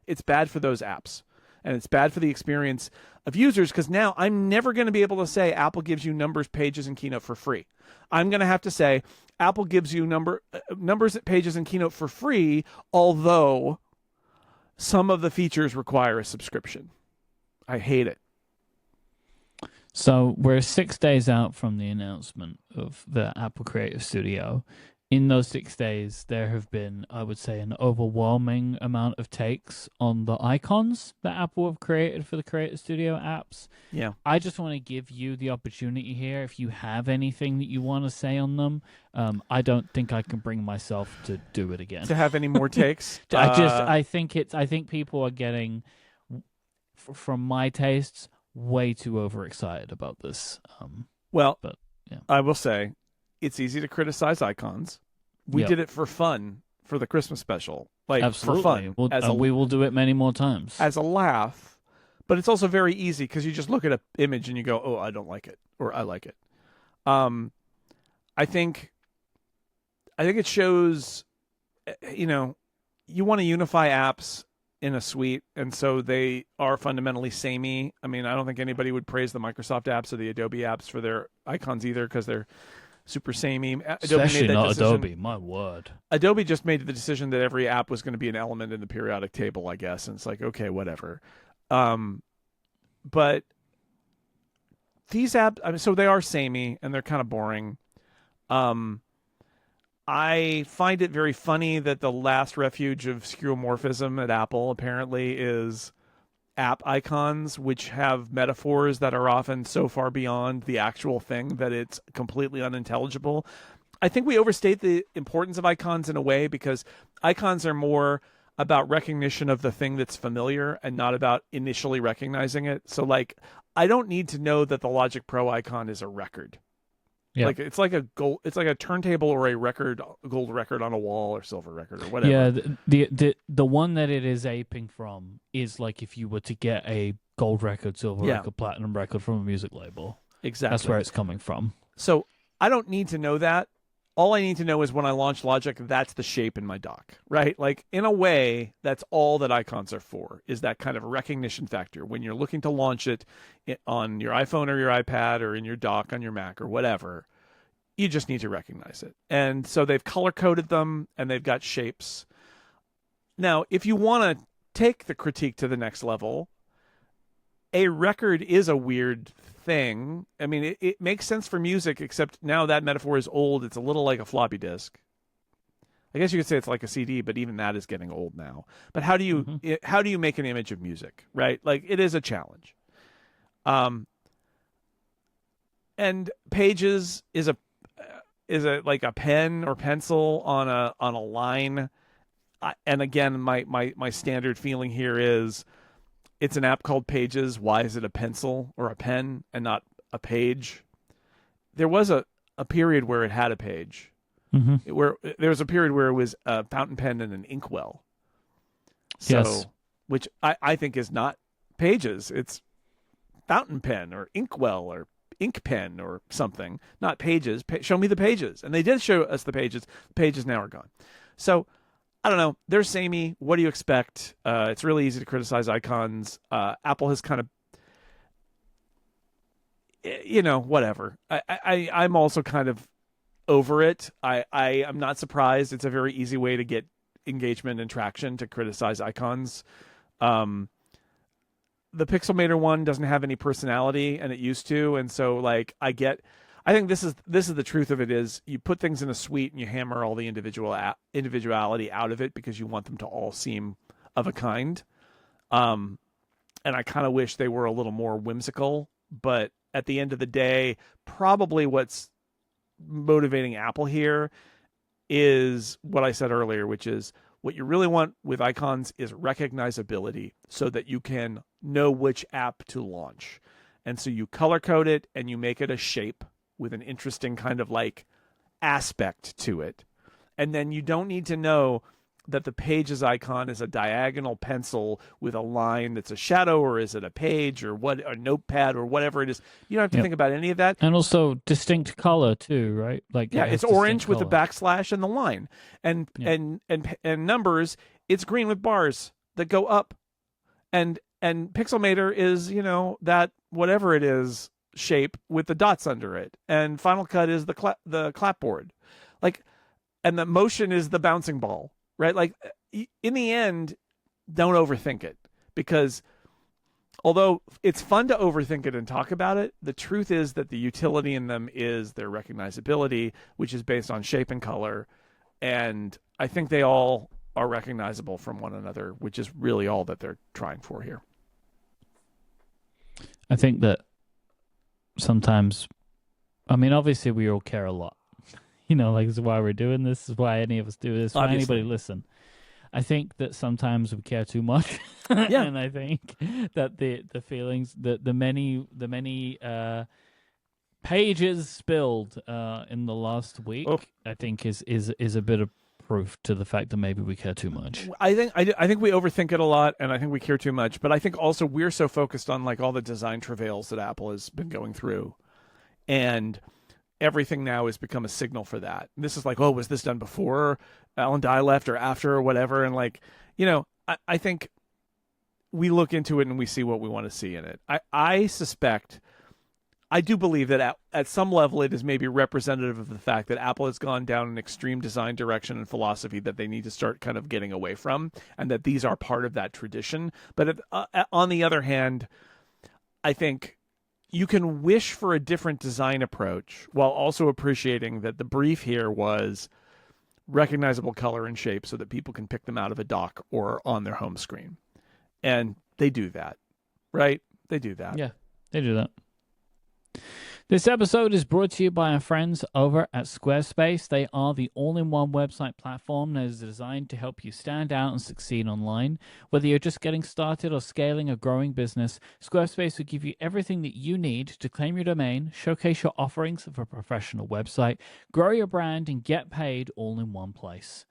those apps, and it's bad for the experience of users, because now I'm never going to be able to say Apple gives you Numbers, Pages, and Keynote for free. I'm going to have to say Apple gives you Numbers, Pages, and Keynote for free, although some of the features require a subscription. I hate it. So we're 6 days out from the announcement of the Apple Creative Studio. In those 6 days, there have been, I would say, an overwhelming amount of takes on the icons that Apple have created for the Creative Studio apps. Yeah. I just want to give you the opportunity here. If you have anything that you want to say on them, I don't think I can bring myself to do it again. To have any more takes? I think people are getting, from my tastes, way too overexcited about this. I will say, it's easy to criticize icons. We did it for fun for the Christmas special. Absolutely. For fun. We will do it many more times. As a laugh. But it's also very easy because you just look at an image and you go, oh, I don't like it. Or I like it. I think it shows, you want to unify apps in a suite, and so they are fundamentally samey. I mean, I don't think anybody would praise the Microsoft apps or the Adobe apps for their icons either, because they're super samey. Especially not Adobe, my word. Adobe just made the decision that every app was going to be an element in the periodic table, I guess, and it's like, okay, whatever. But these apps, so they are samey, and they're kind of boring. I find it very funny that the last refuge of skeuomorphism at Apple apparently is app icons, which have metaphors that are often so far beyond the actual thing that it's completely unintelligible. I think we overstate the importance of icons in a way, because icons are more about recognition of the thing that's familiar and not about initially recognizing it. So, I don't need to know that the Logic Pro icon is a record. Yeah. It's like a turntable or a record, gold record on a wall or silver record or whatever. Yeah, the one that it is aping from is like if you were to get a gold record, silver record, platinum record from a music label. Exactly. That's where it's coming from. So I don't need to know that. All I need to know is when I launch Logic, that's the shape in my dock, right? In a way, that's all that icons are for, is that kind of recognition factor. When you're looking to launch it on your iPhone or your iPad or in your dock on your Mac or whatever, you just need to recognize it. And so they've color-coded them, and they've got shapes. Now, if you want to take the critique to the next level, a record is a weird thing. I mean, it makes sense for music, except now that metaphor is old. It's a little like a floppy disk. I guess you could say it's like a CD, but even that is getting old now. But how do you make an image of music, right? Like, it is a challenge. And Pages is a like a pen or pencil on a line. And again, my standard feeling here is it's an app called Pages. Why is it a pencil or a pen and not a page? There was a period where it had a page. Mm-hmm. Where there was a period where it was a fountain pen and an inkwell. So, yes. Which I think is not Pages. It's fountain pen or inkwell or ink pen or something, not Pages. Show me the pages. And they did show us the pages. The pages now are gone. So I don't know. They're samey. What do you expect? It's really easy to criticize icons. Apple has kind of, whatever. I'm also kind of over it. I'm not surprised. It's a very easy way to get engagement and traction to criticize icons. The Pixelmator one doesn't have any personality, and it used to, and so like I think this is the truth of it is you put things in a suite and you hammer all the individuality out of it because you want them to all seem of a kind. And I kind of wish they were a little more whimsical, but at the end of the day, probably what's motivating Apple here is what I said earlier, which is what you really want with icons is recognizability so that you can know which app to launch. And so you color code it and you make it a shape with an interesting kind of like aspect to it. And then you don't need to know that the Pages icon is a diagonal pencil with a line that's a shadow, or is it a page or what, a notepad or whatever it is. You don't have to think about any of that. And also distinct color too, right? Like it's orange with the backslash and the line. And numbers, it's green with bars that go up. And Pixelmator is, that whatever it is shape with the dots under it. And Final Cut is the clapboard. Like, and the motion is the bouncing ball. Right? Like, in the end, don't overthink it. Because although it's fun to overthink it and talk about it, the truth is that the utility in them is their recognizability, which is based on shape and color. And I think they all are recognizable from one another, which is really all that they're trying for here. I think that sometimes, I mean, obviously we all care a lot. Like, this is why we're doing this. This is why any of us do this. Why anybody listen. I think that sometimes we care too much. Yeah. And I think that the feelings, the many pages spilled in the last week, I think is a bit of proof to the fact that maybe we care too much. I think we overthink it a lot, and I think we care too much. But I think also we're so focused on like all the design travails that Apple has been going through, and everything now has become a signal for that. And this is like, was this done before Alan Dye left or after or whatever? And like, I think we look into it and we see what we want to see in it. I suspect, I do believe that at some level it is maybe representative of the fact that Apple has gone down an extreme design direction and philosophy that they need to start kind of getting away from, and that these are part of that tradition. But on the other hand, I think you can wish for a different design approach while also appreciating that the brief here was recognizable color and shape so that people can pick them out of a dock or on their home screen. And they do that, right? They do that. Yeah, they do that. This episode is brought to you by our friends over at Squarespace. They are the all-in-one website platform that is designed to help you stand out and succeed online. Whether you're just getting started or scaling a growing business, Squarespace will give you everything that you need to claim your domain, showcase your offerings of a professional website, grow your brand, and get paid all in one place.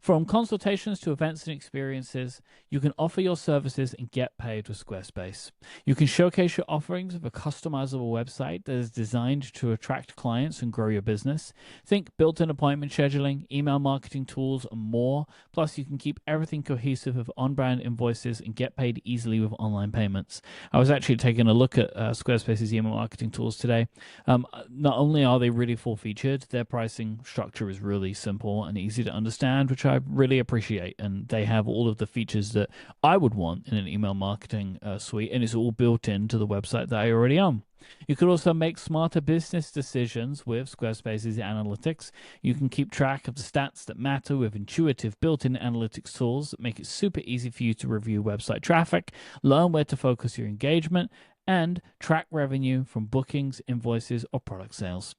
From consultations to events and experiences, you can offer your services and get paid with Squarespace. You can showcase your offerings of a customizable website that is designed to attract clients and grow your business. Think built-in appointment scheduling, email marketing tools, and more. Plus, you can keep everything cohesive with on-brand invoices and get paid easily with online payments. I was actually taking a look at Squarespace's email marketing tools today. Not only are they really full-featured, their pricing structure is really simple and easy to understand, which I really appreciate. And they have all of the features that I would want in an email marketing suite, and it's all built into the website that I already own. You could also make smarter business decisions with Squarespace's analytics. You can keep track of the stats that matter with intuitive built-in analytics tools that make it super easy for you to review website traffic, learn where to focus your engagement, and track revenue from bookings, invoices, or product sales.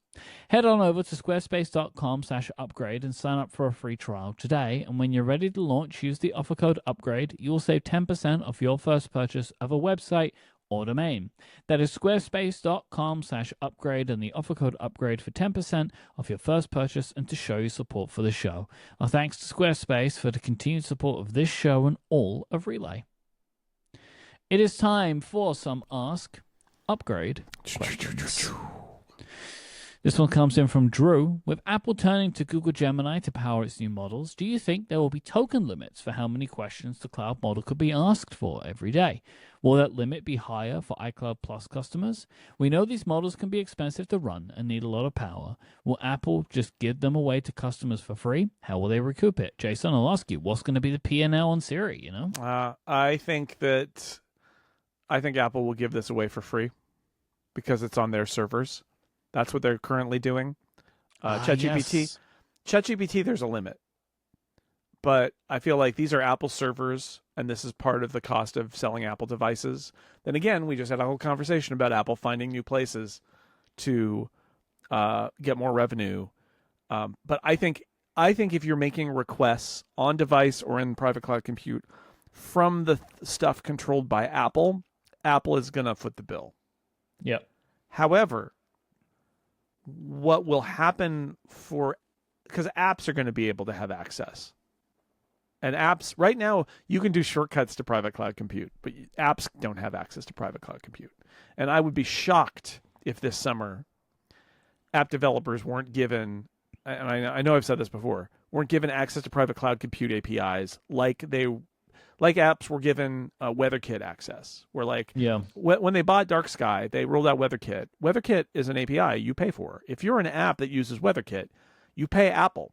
Head on over to squarespace.com/upgrade and sign up for a free trial today. And when you're ready to launch, use the offer code UPGRADE. You'll save 10% off your first purchase of a website or domain. That is squarespace.com/upgrade and the offer code UPGRADE for 10% off your first purchase and to show your support for the show. Our thanks to Squarespace for the continued support of this show and all of Relay. It is time for some Ask Upgrade questions. This one comes in from Drew. With Apple turning to Google Gemini to power its new models, do you think there will be token limits for how many questions the cloud model could be asked for every day? Will that limit be higher for iCloud Plus customers? We know these models can be expensive to run and need a lot of power. Will Apple just give them away to customers for free? How will they recoup it? Jason, I'll ask you, what's going to be the P&L on Siri, you know? I think Apple will give this away for free because it's on their servers. That's what they're currently doing. ChatGPT, there's a limit. But I feel like these are Apple servers, and this is part of the cost of selling Apple devices. Then again, we just had a whole conversation about Apple finding new places to get more revenue. But I think if you're making requests on device or in private cloud compute from the stuff controlled by Apple, Apple is going to foot the bill. Yep. However, what will happen because apps are going to be able to have access. And apps, right now, you can do shortcuts to private cloud compute, but apps don't have access to private cloud compute. And I would be shocked if this summer app developers weren't given, and I know I've said this before, weren't given access to private cloud compute APIs like apps were given WeatherKit access. When they bought Dark Sky, they rolled out WeatherKit. WeatherKit is an API you pay for. If you're an app that uses WeatherKit, you pay Apple.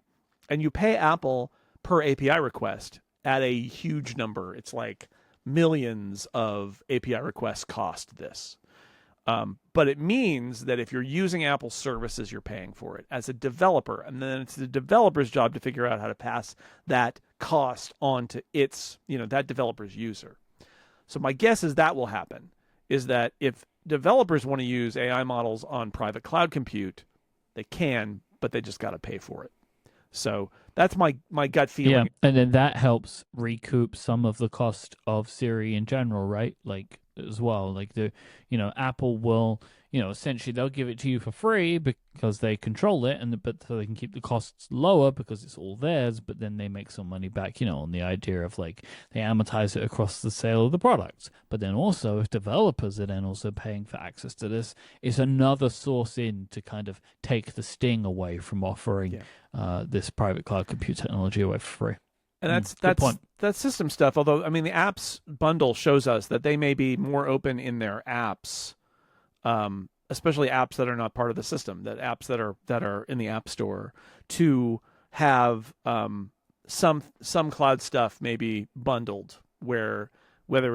And you pay Apple per API request at a huge number. It's like millions of API requests cost this. But it means that if you're using Apple services, you're paying for it as a developer. And then it's the developer's job to figure out how to pass that cost on to that developer's user. So my guess is that will happen, is that if developers want to use AI models on private cloud compute, they can, but they just got to pay for it. So that's my gut feeling. Yeah, and then that helps recoup some of the cost of Siri in general, right? Like, as well, like Apple will, essentially they'll give it to you for free because they control it, but so they can keep the costs lower because it's all theirs. But then they make some money back, on the idea of like they amortize it across the sale of the products. But then also, if developers are then also paying for access to this, it's another source in to kind of take the sting away from offering this private cloud compute technology away for free. And that's system stuff. Although, I mean, the apps bundle shows us that they may be more open in their apps, especially apps that are not part of the system, that apps that are in the App Store, to have some cloud stuff maybe bundled, whether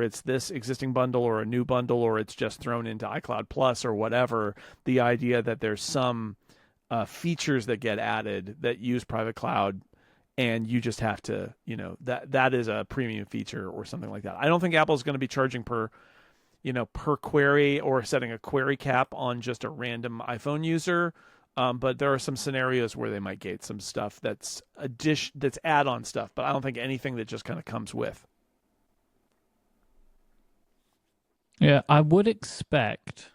it's this existing bundle or a new bundle, or it's just thrown into iCloud Plus or whatever. The idea that there's some features that get added that use private cloud, and you just have to, that is a premium feature or something like that. I don't think Apple's going to be charging per query or setting a query cap on just a random iPhone user. But there are some scenarios where they might gate some stuff that's add-on stuff, but I don't think anything that just kind of comes with. Yeah, I would expect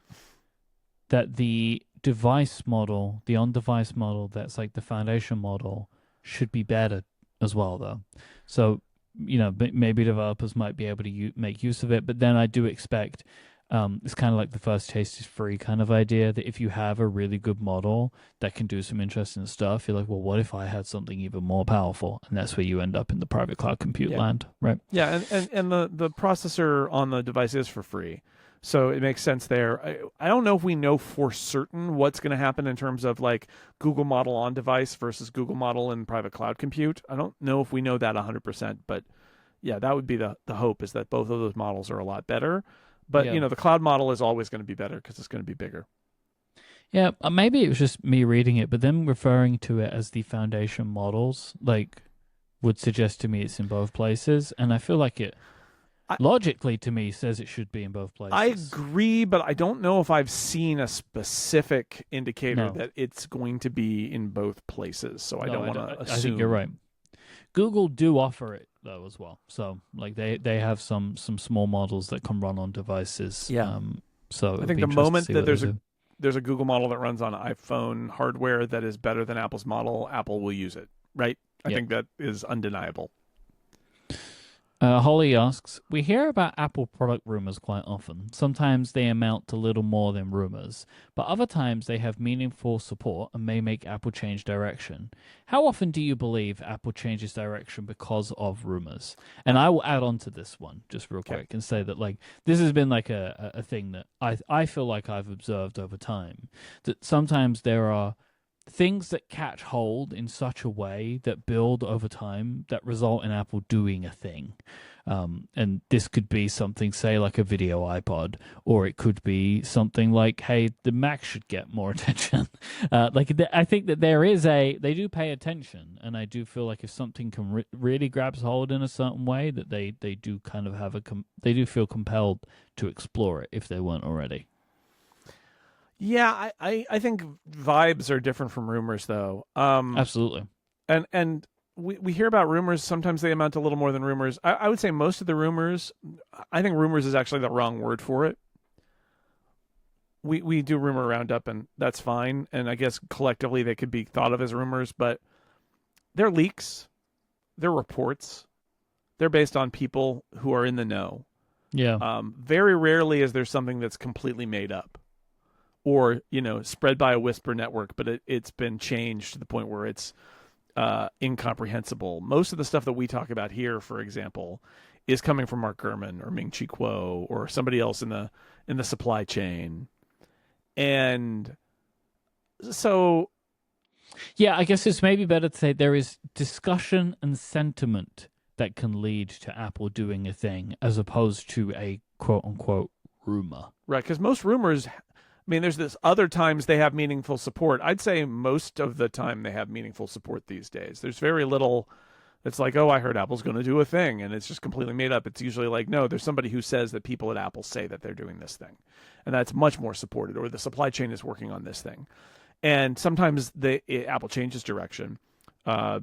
that the device model, the on-device model, that's like the foundation model, should be better as well, though. So, maybe developers might be able to make use of it, but then I do expect It's kind of like the first taste is free kind of idea, that if you have a really good model that can do some interesting stuff, you're like, well, what if I had something even more powerful? And that's where you end up in the private cloud compute Yeah. land, right? Yeah, and the processor on the device is for free. So it makes sense there. I don't know if we know for certain what's going to happen in terms of like Google model on device versus Google model in private cloud compute. I don't know if we know that 100%, but yeah, that would be the hope, is that both of those models are a lot better. But, Yeah. the cloud model is always going to be better because it's going to be bigger. Yeah, maybe it was just me reading it, but them referring to it as the foundation models, like, would suggest to me it's in both places, and I feel like it I, logically to me says it should be in both places. I agree, but I don't know if I've seen a specific indicator No. that it's going to be in both places. So I don't want to assume. I think you're right. Google do offer it though as well. So like they have some small models that can run on devices. Yeah. So I think the moment that there's a Google model that runs on iPhone hardware that is better than Apple's model, Apple will use it, right? I think that is undeniable. Holly asks, we hear about Apple product rumors quite often. Sometimes they amount to little more than rumors, but other times they have meaningful support and may make Apple change direction. How often do you believe Apple changes direction because of rumors? And I will add on to this one just real quick and say that like this has been like a thing that I feel like I've observed over time, that sometimes there are things that catch hold in such a way that build over time that result in Apple doing a thing. And this could be something, say, like a video iPod, or it could be something like, hey, the Mac should get more attention. I think that they do pay attention, and I do feel like if something can really grabs hold in a certain way, that they do kind of have they do feel compelled to explore it if they weren't already. Yeah, I think vibes are different from rumors, though. Absolutely. And we hear about rumors. Sometimes they amount to a little more than rumors. I would say most of the rumors, I think rumors is actually the wrong word for it. We do rumor roundup, and that's fine. And I guess collectively they could be thought of as rumors, but they're leaks. They're reports. They're based on people who are in the know. Yeah. Very rarely is there something that's completely made up, or spread by a whisper network, but it's been changed to the point where it's incomprehensible. Most of the stuff that we talk about here, for example, is coming from Mark Gurman or Ming-Chi Kuo or somebody else in the supply chain. And so yeah, I guess it's maybe better to say there is discussion and sentiment that can lead to Apple doing a thing as opposed to a quote-unquote rumor. Right, because most rumors, there's this other times they have meaningful support. I'd say most of the time they have meaningful support these days. There's very little that's like, oh, I heard Apple's going to do a thing, and it's just completely made up. It's usually like, no, there's somebody who says that people at Apple say that they're doing this thing, and that's much more supported, or the supply chain is working on this thing. And sometimes Apple changes direction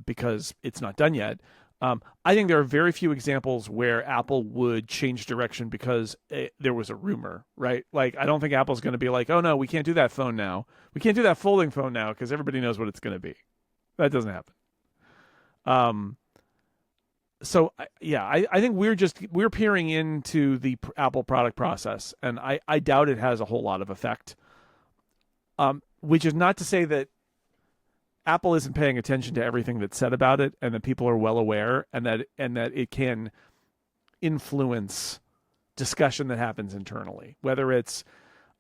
because it's not done yet. I think there are very few examples where Apple would change direction because there was a rumor, right? Like, I don't think Apple's going to be like, oh, no, we can't do that phone now. We can't do that folding phone now because everybody knows what it's going to be. That doesn't happen. So, I think we're peering into the Apple product process, and I doubt it has a whole lot of effect, which is not to say that Apple isn't paying attention to everything that's said about it, and that people are well aware, and that it can influence discussion that happens internally, whether it's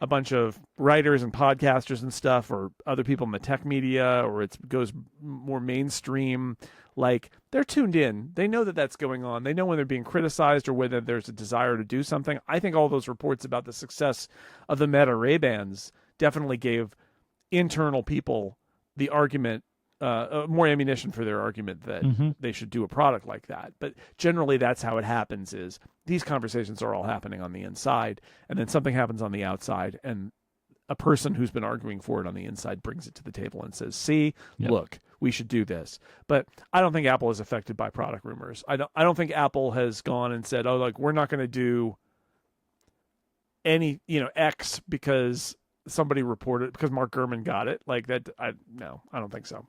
a bunch of writers and podcasters and stuff, or other people in the tech media, or it goes more mainstream. Like, they're tuned in. They know that that's going on. They know when they're being criticized or whether there's a desire to do something. I think all those reports about the success of the Meta Ray-Bans definitely gave internal people the argument, more ammunition for their argument that they should do a product like that. But generally that's how it happens, is these conversations are all happening on the inside, and then something happens on the outside, and a person who's been arguing for it on the inside brings it to the table and says, see, look, we should do this. But I don't think Apple is affected by product rumors. I don't think Apple has gone and said, oh, like, we're not going to do any, X because somebody reported, because Mark Gurman got it. Like that, no, I don't think so.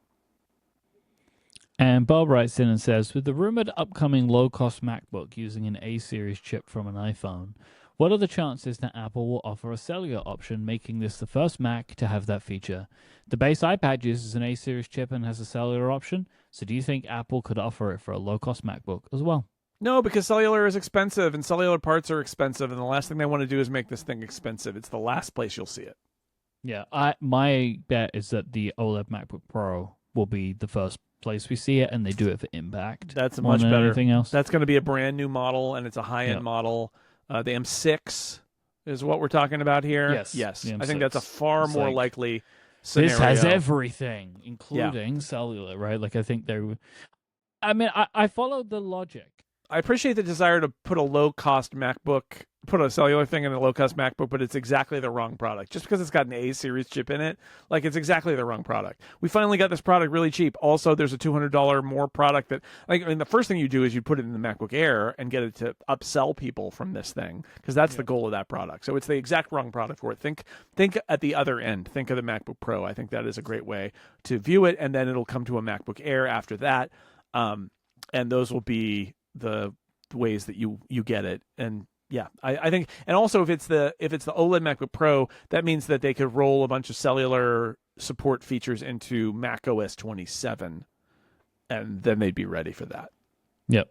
And Bob writes in and says, with the rumored upcoming low-cost MacBook using an A-series chip from an iPhone, What are the chances that Apple will offer a cellular option, making this the first Mac to have that feature? The base iPad uses an A-series chip and has a cellular option, so do you think Apple could offer it for a low-cost MacBook as well? No, because cellular is expensive and cellular parts are expensive, and the last thing they want to do is make this thing expensive. It's the last place you'll see it. Yeah, my bet is that the OLED MacBook Pro will be the first place we see it, and they do it for impact. That's more much than better. Anything else? That's going to be a brand new model, and it's a high-end model. The M6 is what we're talking about here. Yes. I think that's a far more likely scenario. This has everything, including cellular, right? Like, I think they. I mean, I followed the logic. I appreciate the desire to put a low-cost MacBook, put a cellular thing in a low-cost MacBook, but it's exactly the wrong product. Just because it's got an A-series chip in it, like, it's exactly the wrong product. We finally got this product really cheap. Also, there's a $200 more product that, like, I mean, the first thing you do is you put it in the MacBook Air and get it to upsell people from this thing, because that's the goal of that product. So it's the exact wrong product for it. Think at the other end. Think of the MacBook Pro. I think that is a great way to view it, and then it'll come to a MacBook Air after that, and those will be the ways that you get it. And yeah, I think, and also if it's the OLED MacBook Pro, that means that they could roll a bunch of cellular support features into Mac OS 27, and then they'd be ready for that. Yep.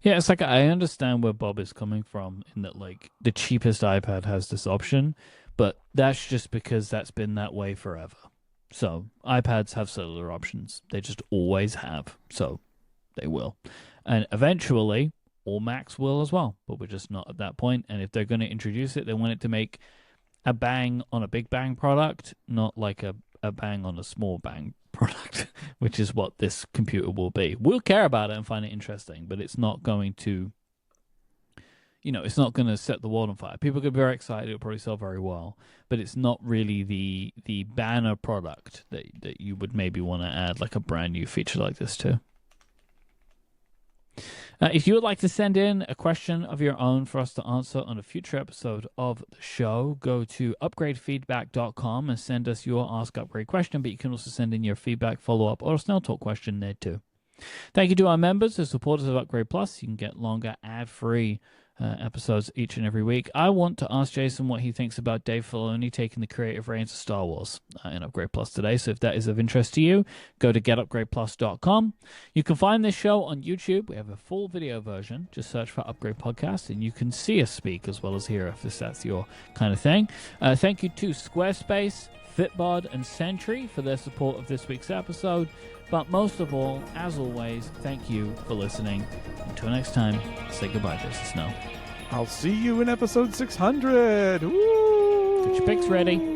Yeah, it's like, I understand where Bob is coming from in that, like, the cheapest iPad has this option, but that's just because that's been that way forever. So iPads have cellular options. They just always have. So they will. And eventually, all Macs will as well, but we're just not at that point. And if they're going to introduce it, they want it to make a bang on a big bang product, not like a bang on a small bang product, which is what this computer will be. We'll care about it and find it interesting, but it's not going to, it's not going to set the world on fire. People get very excited. It'll probably sell very well, but it's not really the banner product that you would maybe want to add like a brand new feature like this to. If you would like to send in a question of your own for us to answer on a future episode of the show, go to upgradefeedback.com and send us your Ask Upgrade question, but you can also send in your feedback, follow-up, or a Snell Talk question there too. Thank you to our members, the supporters of Upgrade Plus. You can get longer, ad-free episodes each and every week. I want to ask Jason what he thinks about Dave Filoni taking the creative reins of Star Wars in Upgrade Plus today. So if that is of interest to you, go to getupgradeplus.com. You can find this show on YouTube. We have a full video version. Just search for Upgrade Podcast, and you can see us speak as well as hear if that's your kind of thing. Thank you to Squarespace, Fitbod, and Sentry for their support of this week's episode. But most of all, as always, thank you for listening. Until next time, say goodbye, Jason Snell. I'll see you in episode 600. Woo! Get your picks ready.